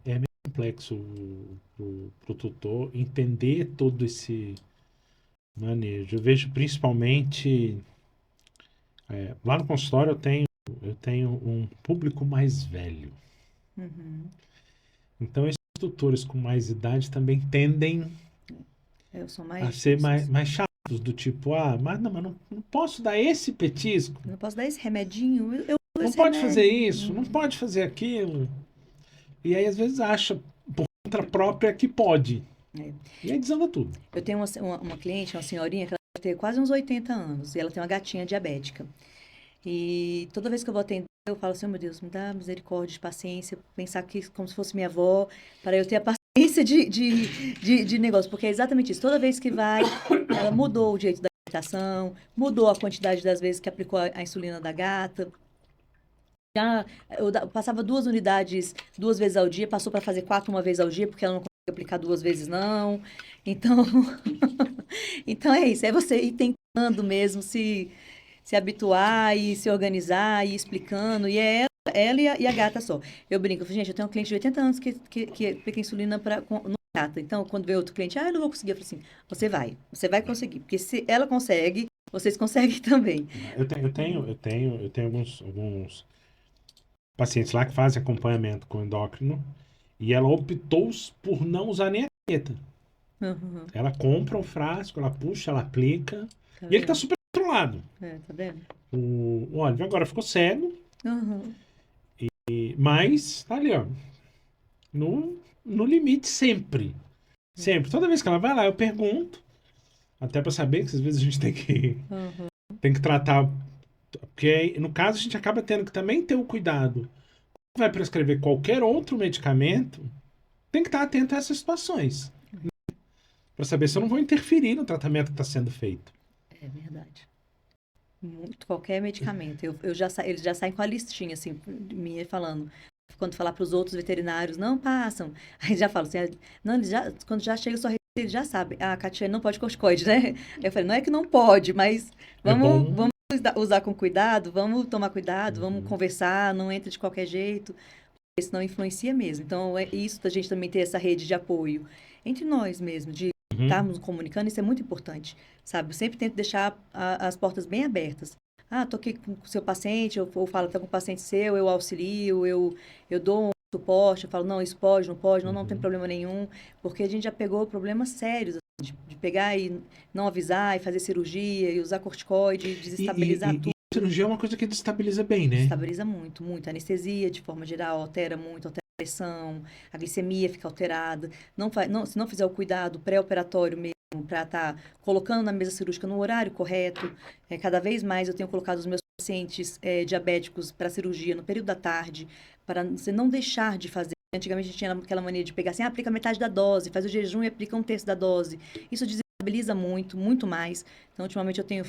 meio complexo pro tutor entender todo esse manejo. Eu vejo principalmente lá no consultório eu tenho um público mais velho. Então esses tutores com mais idade também tendem a ser mais chatos, do tipo, mas não posso dar esse petisco. Não posso dar esse remedinho. Não pode fazer isso, não pode fazer aquilo. E aí, às vezes, acha por conta própria que pode. E aí desanda tudo. Eu tenho uma cliente, uma senhorinha, que ela tem quase uns 80 anos. E ela tem uma gatinha diabética. E toda vez que eu vou atender, eu falo assim, meu Deus, me dá misericórdia, de paciência. Pensar que como se fosse minha avó, para eu ter a paciência de negócio. Porque é exatamente isso. Toda vez que vai, ela mudou o jeito da alimentação, mudou a quantidade das vezes que aplicou a insulina da gata. Eu passava 2 unidades 2 vezes ao dia, passou para fazer 4 uma vez ao dia, porque ela não consegue aplicar 2 vezes, não. Então, então é isso, é você ir tentando mesmo se habituar e se organizar, e ir explicando, e é ela e a gata só. Eu brinco, gente, eu tenho um cliente de 80 anos que aplica insulina chata. Então, quando vem outro cliente, eu não vou conseguir. Eu falo assim, você vai conseguir. Porque se ela consegue, vocês conseguem também. Eu tenho alguns pacientes lá que fazem acompanhamento com endócrino e ela optou por não usar nem a caneta. Uhum. Ela compra o frasco, ela puxa, ela aplica Tá e ele tá vendo? super controlado. Tá vendo? O óleo agora ficou cego, Uhum. mas tá ali, ó, no limite sempre. Sempre. Toda vez que ela vai lá, eu pergunto, até pra saber que às vezes a gente Uhum. tem que tratar, porque no caso a gente acaba tendo que também ter o cuidado. Vai prescrever qualquer outro medicamento, tem que estar atento a essas situações, para saber se eu não vou interferir no tratamento que está sendo feito. É verdade. Muito, qualquer medicamento. Eles já saem com a listinha, assim, minha falando. Quando falar para os outros veterinários, não passam. Aí já falam assim, não, quando já chega a sua receita, eles já sabem. Ah, a Catiane não pode corticoide, né? Eu falei, não é que não pode, mas É bom. vamos usar com cuidado, vamos tomar cuidado, vamos Uhum. conversar, não entra de qualquer jeito, porque senão influencia mesmo. Então, é isso da gente também ter essa rede de apoio entre nós mesmo, de Uhum. estarmos comunicando, isso é muito importante, sabe? Eu sempre tento deixar as portas bem abertas. Ah, tô aqui com o seu paciente, ou falo que tá com um paciente seu, eu auxilio, eu dou um suporte, eu falo, não, isso pode, não pode, não, não tem Uhum. problema nenhum, porque a gente já pegou problemas sérios, assim, de pegar e não avisar, e fazer cirurgia, e usar corticoide, e E, e, desestabilizar e, e tudo. cirurgia é uma coisa que destabiliza bem, né? Desestabiliza muito, muito. A anestesia, de forma geral, altera muito, altera a pressão, a glicemia fica alterada. Se não fizer o cuidado pré-operatório mesmo, para estar colocando na mesa cirúrgica no horário correto, cada vez mais eu tenho colocado os meus pacientes diabéticos para cirurgia no período da tarde, para você não deixar de fazer. Antigamente a gente tinha aquela mania de pegar assim, aplica metade da dose, faz o jejum e aplica um terço da dose. Isso desestabiliza muito, muito mais. Então, ultimamente eu tenho,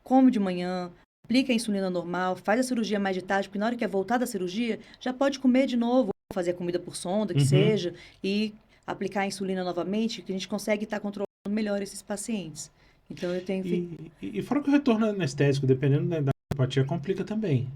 come de manhã, aplica a insulina normal, faz a cirurgia mais de tarde, porque na hora que é voltar da cirurgia, já pode comer de novo, fazer a comida por sonda, que Uhum. seja, e aplicar a insulina novamente, que a gente consegue estar controlando melhor esses pacientes. Então, eu tenho feito. E fora que o retorno anestésico, dependendo da empatia, complica também.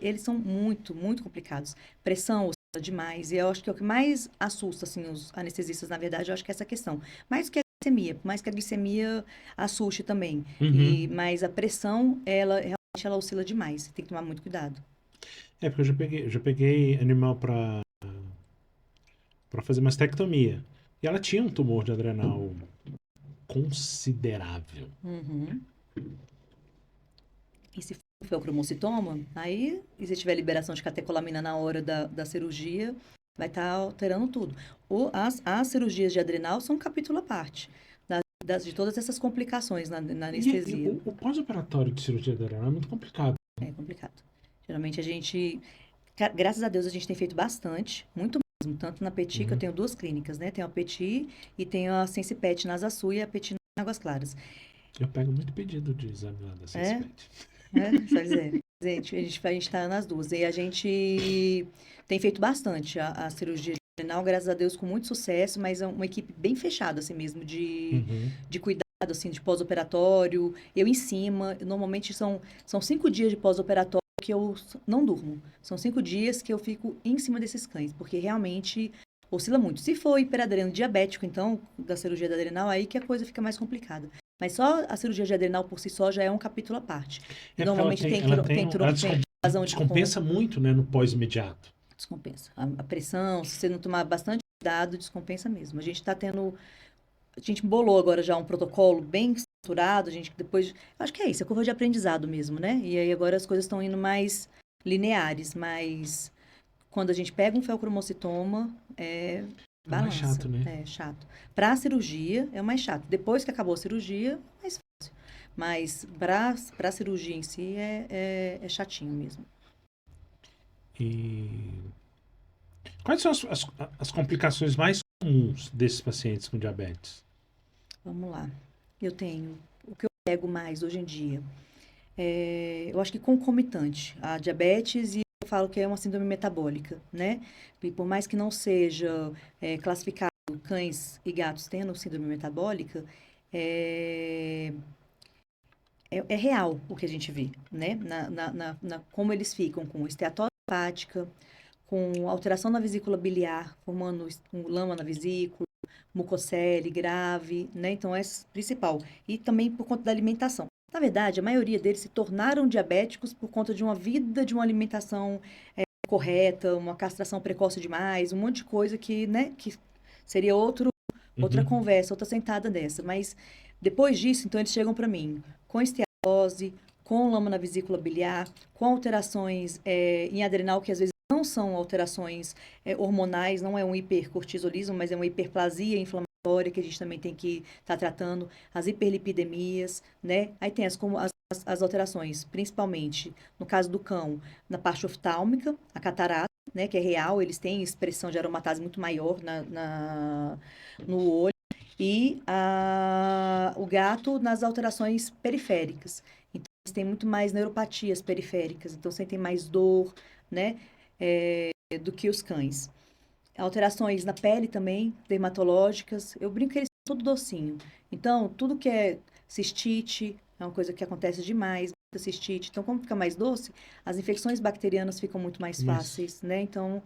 Eles são muito, muito complicados. Pressão oscila demais. E eu acho que é o que mais assusta, assim, os anestesistas, na verdade, eu acho que é essa questão. Mais do que a glicemia, por mais que a glicemia assuste também. Uhum. Mas a pressão, ela realmente ela oscila demais. Tem que tomar muito cuidado. É, porque eu já peguei animal para fazer mastectomia. E ela tinha um tumor de adrenal considerável. Uhum. E se for o cromocitoma, aí, e se tiver liberação de catecolamina na hora da cirurgia, vai estar alterando tudo. As cirurgias de adrenal são um capítulo à parte de todas essas complicações na E anestesia. o pós-operatório de cirurgia de adrenal é muito complicado. É complicado. Geralmente a gente, graças a Deus, a gente tem feito bastante, muito mesmo. Tanto na Petit, que eu Uhum. tenho duas clínicas, né? Tenho a Petit e tenho a Sensipet na Asa Sul e a Petit em Águas Claras. Eu pego muito pedido de exame lá da É, Sensipet. Pois é. A gente tá nas duas. E a gente tem feito bastante a cirurgia renal, graças a Deus, com muito sucesso, mas é uma equipe bem fechada, assim mesmo, Uhum. de cuidado, assim, de pós-operatório. Eu em cima, normalmente são 5 dias de pós-operatório que eu não durmo. São 5 dias que eu fico em cima desses cães, porque realmente oscila muito. Se for hiperadreno diabético, então, da cirurgia da adrenal, aí que a coisa fica mais complicada. Mas só a cirurgia de adrenal por si só já é um capítulo à parte. E É porque ela normalmente tem, ela tem, ela tem invasão de ponto, descompensa muito, né, no pós-imediato. descompensa. A pressão, se você não tomar bastante cuidado, descompensa mesmo. A gente está tendo. A gente bolou agora já um protocolo bem estruturado, a gente depois. Acho que é isso, é curva de aprendizado mesmo, né? E aí agora as coisas estão indo mais lineares, mas quando a gente pega um feocromocitoma, É o mais balança, chato, né? é chato. Para a cirurgia é o mais chato. Depois que acabou a cirurgia, é mais fácil. Mas para a cirurgia em si é chatinho mesmo. E quais são as complicações mais comuns desses pacientes com diabetes? Vamos lá. O que eu pego mais hoje em dia, eu acho que concomitante, a diabetes e eu falo que é uma síndrome metabólica, né? E por mais que não seja classificado cães e gatos tendo síndrome metabólica, é, é real o que a gente vê, né? Como eles ficam com esteatose hepática, com alteração na vesícula biliar, formando lama na vesícula, mucocele grave, né? Então, essa é a principal. E também por conta da alimentação. Na verdade, a maioria deles se tornaram diabéticos por conta de uma vida de uma alimentação correta, uma castração precoce demais, um monte de coisa que, né, que seria outra Uhum. conversa, outra sentada dessa. Mas depois disso, então eles chegam para mim com esteatose, com lama na vesícula biliar, com alterações em adrenal, que às vezes não são alterações hormonais, não é um hipercortisolismo, mas é uma hiperplasia inflamatória que a gente também tem que estar tratando, as hiperlipidemias, né? Aí tem as alterações, principalmente no caso do cão, na parte oftálmica, a catarata, né, que é real, eles têm expressão de aromatase muito maior no olho, e o gato nas alterações periféricas. Então, eles têm muito mais neuropatias periféricas, então sentem mais dor, né, do que os cães. Alterações na pele também, dermatológicas. Eu brinco que eles são tudo docinho. Então, tudo que é cistite, é uma coisa que acontece demais, muita cistite. Então, como fica mais doce, as infecções bacterianas ficam muito mais Isso. fáceis, né? Então,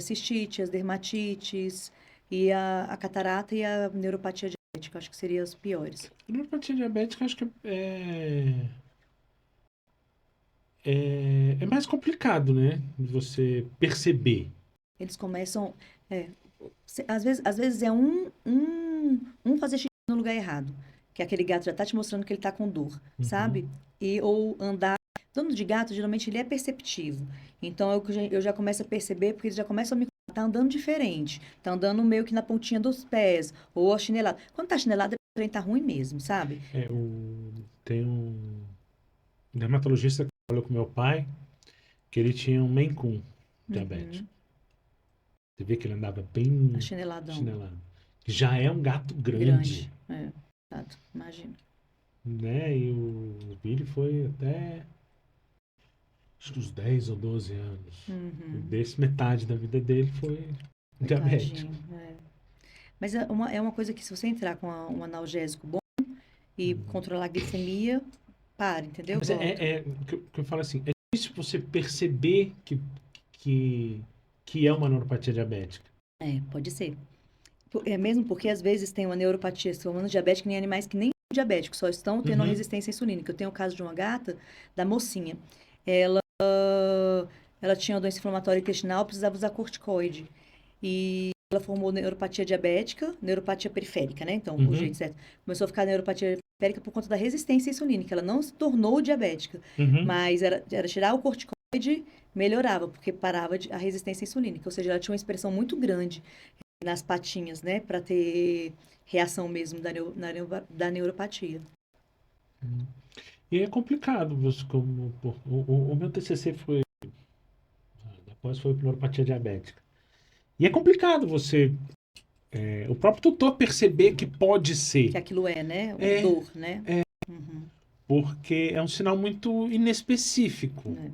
cistite, as dermatites, e a catarata e a neuropatia diabética, acho que seriam as piores. Neuropatia diabética, acho que é mais complicado, né? De você perceber. Eles começam. é, às vezes é um fazer xixi no lugar errado. Que aquele gato já tá te mostrando que ele tá com dor, Uhum. sabe? Ou andar. Dono de gato, geralmente, ele é perceptivo. Então, eu já começo a perceber, porque eles já começam a me contar, tá andando diferente. Tá andando meio que na pontinha dos pés, ou a chinelada. Quando tá chinelada, o trem tá ruim mesmo, sabe? Tem um dermatologista que falou com meu pai que ele tinha um Maine Coon diabético. Uhum. Você vê que ele andava A bem chineladão. chinelado. Já é um gato grande, Grande. Exato, imagina. né? E o Billy foi até acho que uns 10 ou 12 anos. E Uhum. desse metade da vida dele foi diabético. Coitadinho. Mas é uma coisa que, se você entrar com um analgésico bom e controlar a glicemia, para, entendeu? Mas Volta. que eu falo assim, é difícil você perceber que, que é uma neuropatia diabética. Pode ser. É mesmo porque às vezes tem uma neuropatia se formando diabética em animais que nem são diabéticos, só estão tendo uma Uhum, resistência insulínica. Eu tenho o caso de uma gata, da mocinha. Ela, ela tinha uma doença inflamatória intestinal, precisava usar corticoide. E ela formou neuropatia diabética, neuropatia periférica, né? Então, o uhum, jeito certo. Começou a ficar neuropatia periférica por conta da resistência insulínica. Ela não se tornou diabética, uhum. mas era tirar o corticoide, melhorava, porque parava a resistência insulínica. Ou seja, ela tinha uma expressão muito grande nas patinhas, né? Para ter reação mesmo da neuropatia. E é complicado, você, o meu TCC foi, depois foi neuropatia diabética. E é complicado você, o próprio tutor perceber que pode Que ser. aquilo é, né? É, Dor, né? Uhum, porque é um sinal muito inespecífico, né?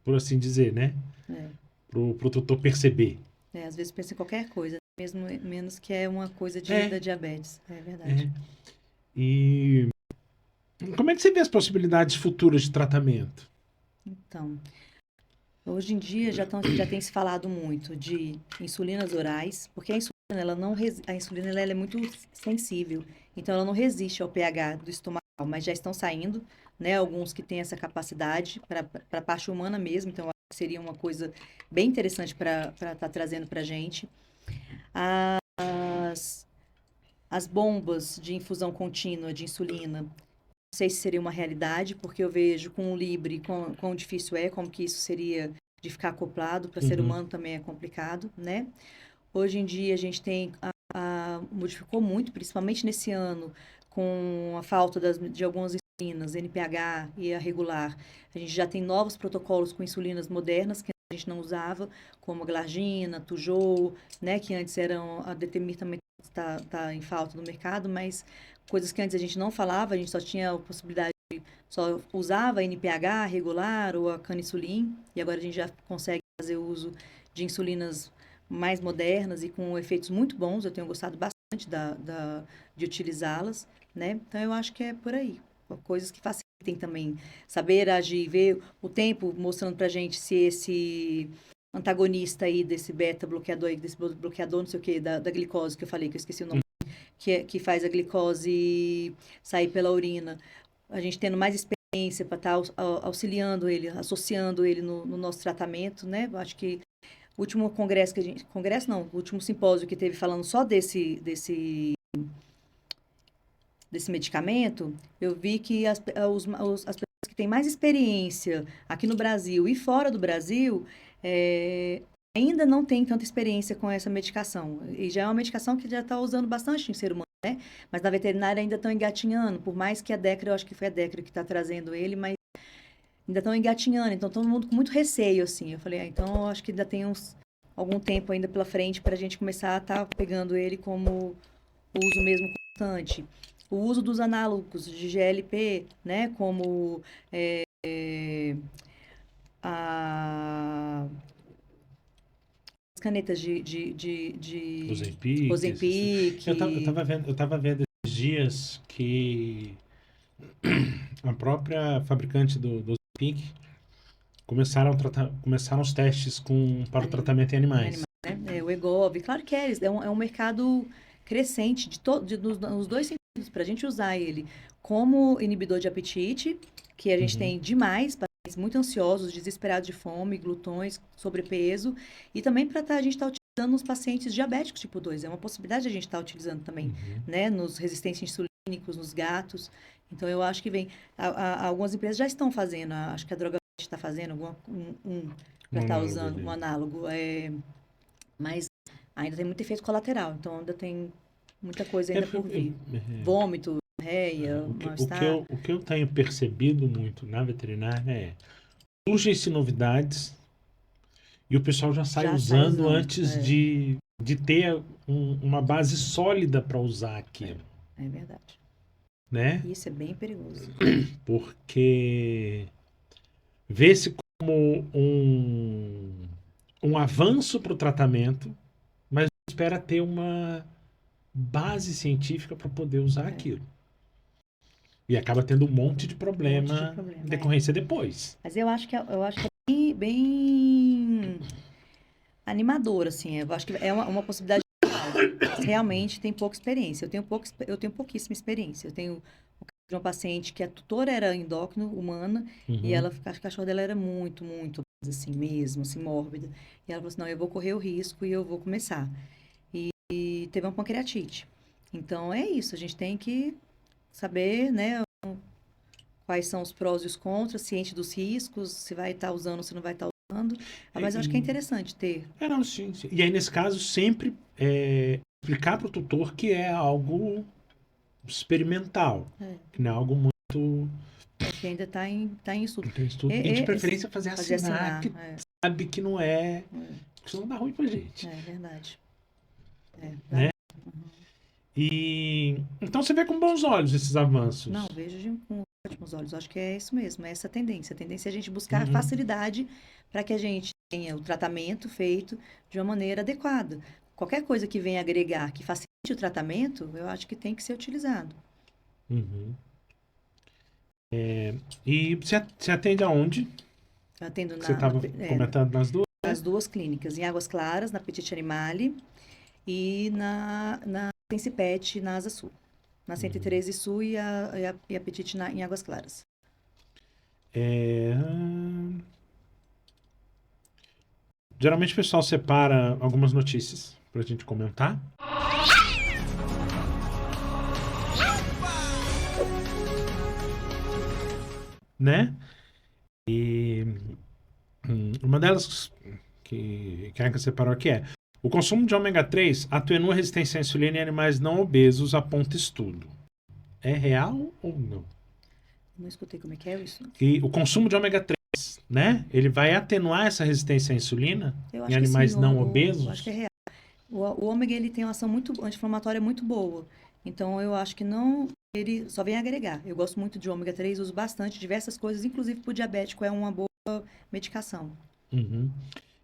por assim dizer, né? É. Pro tutor perceber. Às vezes pensa em qualquer coisa, mesmo menos que é uma coisa É, da diabetes. É verdade. é. E como é que você vê as possibilidades futuras de tratamento? Então, hoje em dia já tem se falado muito de insulinas orais, porque a insulina, a insulina ela é muito sensível, então ela não resiste ao pH do estômago, mas já estão saindo, né, alguns que têm essa capacidade para a parte humana mesmo, então eu acho que seria uma coisa bem interessante para estar trazendo para a gente. As, as bombas de infusão contínua de insulina, não sei se seria uma realidade, porque eu vejo com o Libre quão difícil é, como que isso seria de ficar acoplado, para ser Uhum, humano também é complicado, né? Hoje em dia a gente tem, modificou muito, principalmente nesse ano, com a falta de algumas insulinas, NPH e a regular. A gente já tem novos protocolos com insulinas modernas que a gente não usava, como a Glargina, Toujou, né? Que antes eram, a Detemir também tá em falta no mercado, mas coisas que antes a gente não falava, a gente só tinha a possibilidade, só usava a NPH regular ou a caninsulin, e agora a gente já consegue fazer uso de insulinas mais modernas e com efeitos muito bons. Eu tenho gostado bastante de utilizá-las, né? Então eu acho que é por aí. Coisas que facilitem também saber agir, ver o tempo mostrando pra gente se antagonista aí desse beta bloqueador aí, desse bloqueador, não sei o quê, da glicose que eu falei, que eu esqueci o nome, que faz a glicose sair pela urina. A gente tendo mais experiência para estar auxiliando ele, associando ele no nosso tratamento, né? Eu acho que o último congresso congresso não, o último simpósio que teve falando só desse medicamento, eu vi que as pessoas que têm mais experiência aqui no Brasil e fora do Brasil, ainda não têm tanta experiência com essa medicação. E já é uma medicação que já está usando bastante em ser humano, né? Mas na veterinária ainda estão engatinhando, por mais que a Dechra, eu acho que foi a Dechra que está trazendo ele, mas ainda estão engatinhando, então todo mundo com muito receio, assim. Eu falei, então eu acho que ainda tem algum tempo ainda pela frente para a gente começar a estar pegando ele como uso mesmo constante. O uso dos análogos de GLP, né, como as canetas de Ozempic. Ozempic. Eu tava vendo esses dias que a própria fabricante do Ozempic começaram os testes para o tratamento em animais. Né? O Wegovy, claro que é um mercado crescente nos dois sentidos, para a gente usar ele como inibidor de apetite, que a gente tem demais, pacientes muito ansiosos, desesperados de fome, glutões, sobrepeso, e também para a gente estar utilizando nos pacientes diabéticos tipo 2. É uma possibilidade a gente estar utilizando também, né? Nos resistentes insulínicos, nos gatos. Então, eu acho que algumas empresas já estão fazendo, acho que a Droga está fazendo já está usando um análogo. Mas ainda tem muito efeito colateral, então ainda tem muita coisa ainda por vir. Vômito, diarreia, mal-estar. O que eu tenho percebido muito na veterinária surgem-se novidades e o pessoal já sai usando antes de ter uma base sólida para usar aquilo. É verdade. Né? Isso é bem perigoso. Porque vê-se como um avanço para o tratamento, mas espera ter uma base científica para poder usar aquilo. E acaba tendo um monte de problema em decorrência depois. Mas eu acho que é bem animador, assim. Eu acho que é uma possibilidade mas realmente tem pouca experiência. Eu tenho pouquíssima experiência. Eu tenho uma paciente que a tutora era endócrino humana e a cachorra dela era muito, muito assim mesmo, assim, mórbida. E ela falou assim, não, eu vou correr o risco e eu vou começar. E teve uma pancreatite. Então, é isso. A gente tem que saber, né, quais são os prós e os contras, ciente dos riscos, se vai estar usando, se não vai estar usando. Mas eu acho que é interessante ter. Não, sim. E aí, nesse caso, sempre explicar para o tutor que é algo experimental, que não é algo muito... que ainda está em estudo. E de preferência fazer assinar, que sabe que não é... Porque senão dá ruim pra gente. É verdade. Né? E então você vê com bons olhos esses avanços. Não, vejo com ótimos olhos. Acho que é isso mesmo, é essa tendência. A tendência é a gente buscar facilidade para que a gente tenha o tratamento feito de uma maneira adequada. Qualquer coisa que venha agregar, que facilite o tratamento, eu acho que tem que ser utilizado. E você atende aonde? Eu atendo você estava comentando nas duas? Nas duas clínicas, em Águas Claras, na Petit Animale, e na Principete, na Asa Sul. Na 113 Sul e a Petit em Águas Claras. Geralmente o pessoal separa algumas notícias pra gente comentar. Né? E uma delas que a Anca separou aqui é: o consumo de ômega 3 atenua a resistência à insulina em animais não obesos, aponta estudo. É real ou não? Não escutei como é que é isso. E o consumo de ômega 3, né? Ele vai atenuar essa resistência à insulina em animais não obesos? Eu acho que é real. O ômega ele tem uma ação muito anti-inflamatória muito boa. Então eu acho que não, ele só vem agregar. Eu gosto muito de ômega 3, uso bastante, diversas coisas, inclusive para o diabético é uma boa medicação.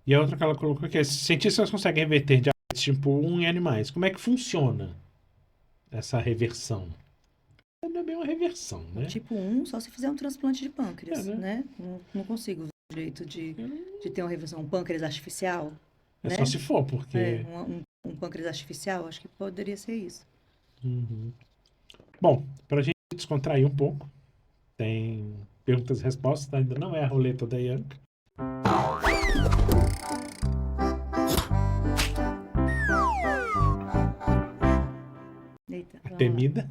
E a outra que ela colocou aqui é: cientistas conseguem reverter diabetes tipo 1 em animais. Como é que funciona essa reversão? Não é bem uma reversão, né? Tipo 1, só se fizer um transplante de pâncreas, né? Não consigo jeito de ter uma revisão, um pâncreas artificial, É né? só se for, porque... Um pâncreas artificial, acho que poderia ser isso. Uhum. Bom, pra gente descontrair um pouco, tem perguntas e respostas, ainda não é a roleta da Ianca. Eita, vamos lá. Temida.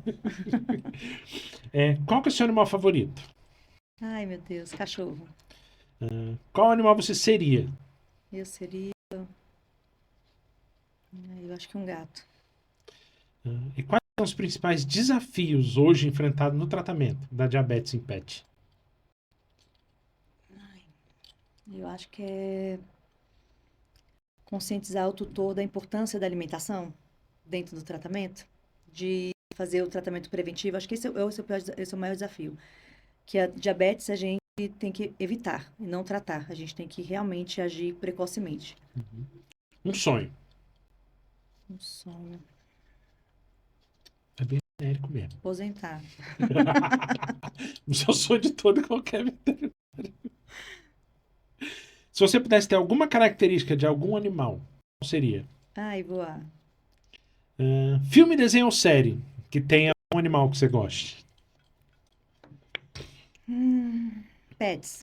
Qual que é o seu animal favorito? Ai, meu Deus, cachorro. Qual animal você seria? Eu seria. Eu acho que um gato. E quais são os principais desafios hoje enfrentados no tratamento da diabetes em pet? Eu acho que é conscientizar o tutor da importância da alimentação dentro do tratamento, de fazer o tratamento preventivo. Acho que esse é o maior desafio. Que a diabetes a gente tem que evitar e não tratar. A gente tem que realmente agir precocemente. Um sonho. Um sonho. É bem genérico mesmo. Aposentar. O seu sonho de todo e qualquer veterinário. Se você pudesse ter alguma característica de algum animal, qual seria? Ai, voar. Filme, desenho ou série que tenha um animal que você goste? Pets.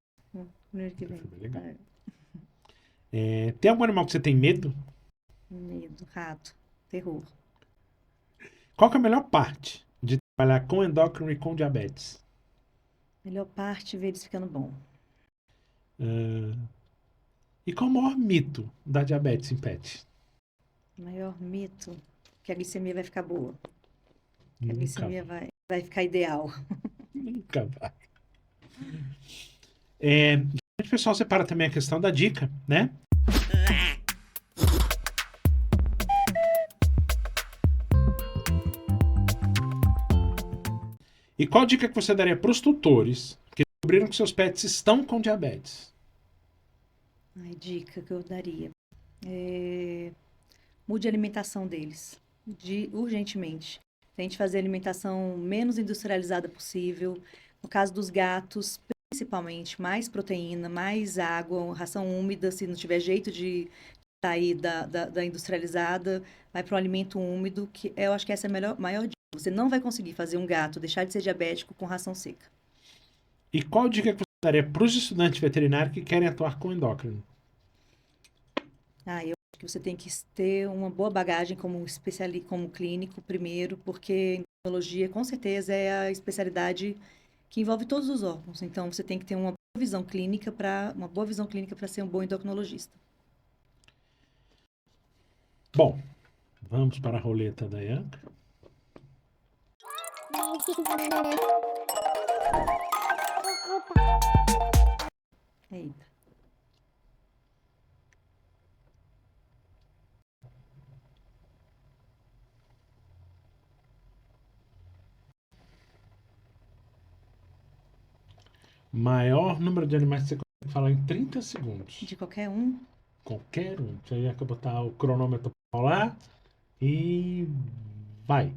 Primeiro que vem. Filme legal. É, Tem algum animal que você tem medo? medo, rato, terror. Qual que é a melhor parte de trabalhar com endócrino e com diabetes? Melhor parte, ver eles ficando bom. E qual o maior mito da diabetes em pet? Maior mito, que a glicemia vai ficar boa. Que a Nunca glicemia vai ficar ideal. Nunca vai. O pessoal separa também a questão da dica, né? E qual dica que você daria para os tutores que descobriram que seus pets estão com diabetes? Ai, dica que eu daria. Mude a alimentação deles, urgentemente. Tente fazer a alimentação menos industrializada possível. No caso dos gatos, principalmente, mais proteína, mais água, ração úmida, se não tiver jeito de sair da industrializada, vai para um alimento úmido, que eu acho que essa é a maior dica. Você não vai conseguir fazer um gato deixar de ser diabético com ração seca. E qual dica que você daria para os estudantes veterinários que querem atuar com endócrino? Eu acho que você tem que ter uma boa bagagem como especialista, como clínico primeiro, porque endocrinologia com certeza é a especialidade que envolve todos os órgãos. Então você tem que ter uma boa visão clínica para ser um bom endocrinologista. Bom, vamos para a roleta da Ianca. Eita. Maior número de animais que você consegue falar em 30 segundos. De qualquer um. Qualquer um. Você ia botar o cronômetro para lá e vai.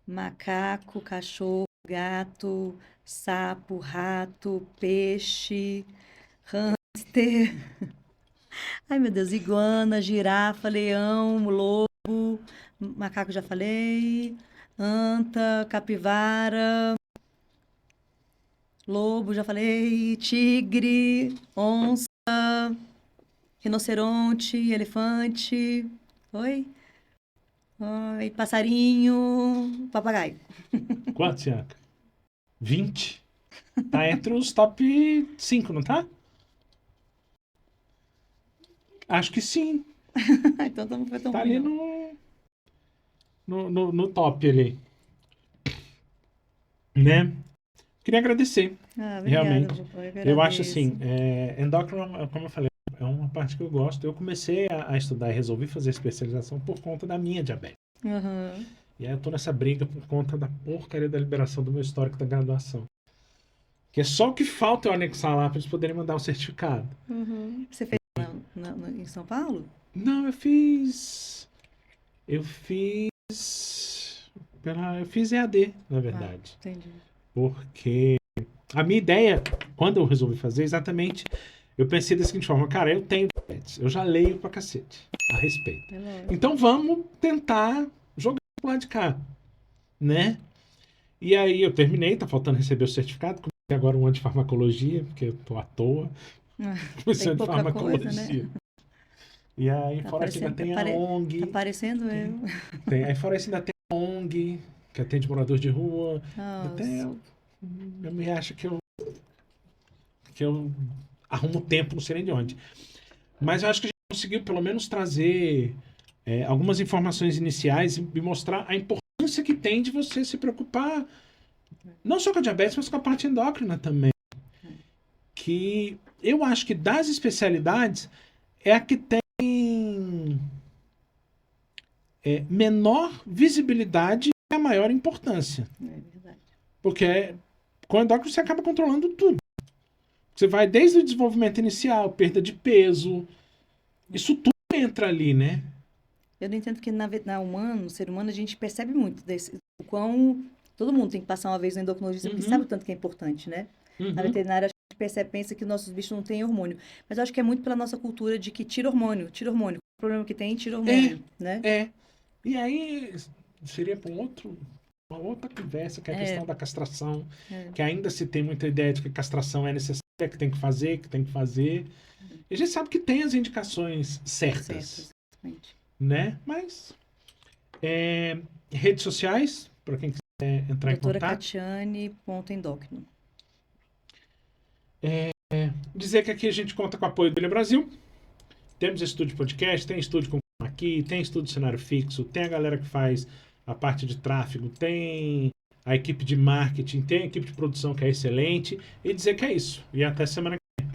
Macaco, cachorro, gato, sapo, rato, peixe, hamster. Ai, meu Deus, iguana, girafa, leão, lobo, macaco já falei, anta, capivara, lobo já falei, tigre, onça, rinoceronte, elefante. Oi? Oi, passarinho, papagaio. Quantos, Ianca? 20. Tá entre os top 5, não tá? Acho que sim. Então não foi tão Tá ruim, ali não. no top ali. Né? Queria agradecer, Obrigada, realmente. vovó, eu Eu acho agradeço. assim, endócrino, como eu falei, é uma parte que eu gosto. Eu comecei a estudar e resolvi fazer especialização por conta da minha diabetes. Aham. E aí eu tô nessa briga por conta da porcaria da liberação do meu histórico da graduação. Que é só o que falta eu anexar lá para eles poderem mandar o certificado. Você fez em São Paulo? Não, eu fiz. Eu fiz EAD, na verdade. Entendi. Porque a minha ideia, quando eu resolvi fazer, exatamente eu pensei da seguinte forma, cara, eu tenho diabetes, eu já leio pra cacete a respeito. É lógico. Então vamos tentar jogar pro lado de cá, né? E aí eu terminei, tá faltando receber o certificado, comecei agora um ano de farmacologia, porque eu tô à toa. Comecei de pouca coisa, farmacologia. né? E aí Tá fora isso ainda tem a ONG. Tá parecendo eu. Aí fora isso ainda tem a ONG, que atende morador de rua. Até Nossa. eu me acho que eu arrumo tempo, não sei nem de onde. Mas eu acho que a gente conseguiu pelo menos trazer algumas informações iniciais e mostrar a importância que tem de você se preocupar não só com a diabetes, mas com a parte endócrina também. Que eu acho que das especialidades é a que tem menor visibilidade e a maior importância. É verdade. Porque com o endócrino você acaba controlando tudo. Você vai desde o desenvolvimento inicial, perda de peso, isso tudo entra ali, né? Eu não entendo que no ser humano, a gente percebe muito o quão todo mundo tem que passar uma vez no endocrinologista, porque sabe o tanto que é importante, né? Na veterinária, a gente pensa que nossos bichos não têm hormônio. Mas eu acho que é muito pela nossa cultura de que tira hormônio. O problema que tem, tira hormônio, né? E aí seria para uma outra conversa, que é a questão da castração, que ainda se tem muita ideia de que castração é necessária, que tem que fazer. E a gente sabe que tem as indicações certas, né? Mas redes sociais, para quem quiser entrar em Doutora contato. Catiane.endócrino. Dizer que aqui a gente conta com o apoio do Ilha Brasil. Temos estúdio de podcast, tem estúdio com aqui, tem estúdio de cenário fixo, tem a galera que faz a parte de tráfego, tem a equipe de marketing, tem a equipe de produção que é excelente. E dizer que é isso. E até semana que vem.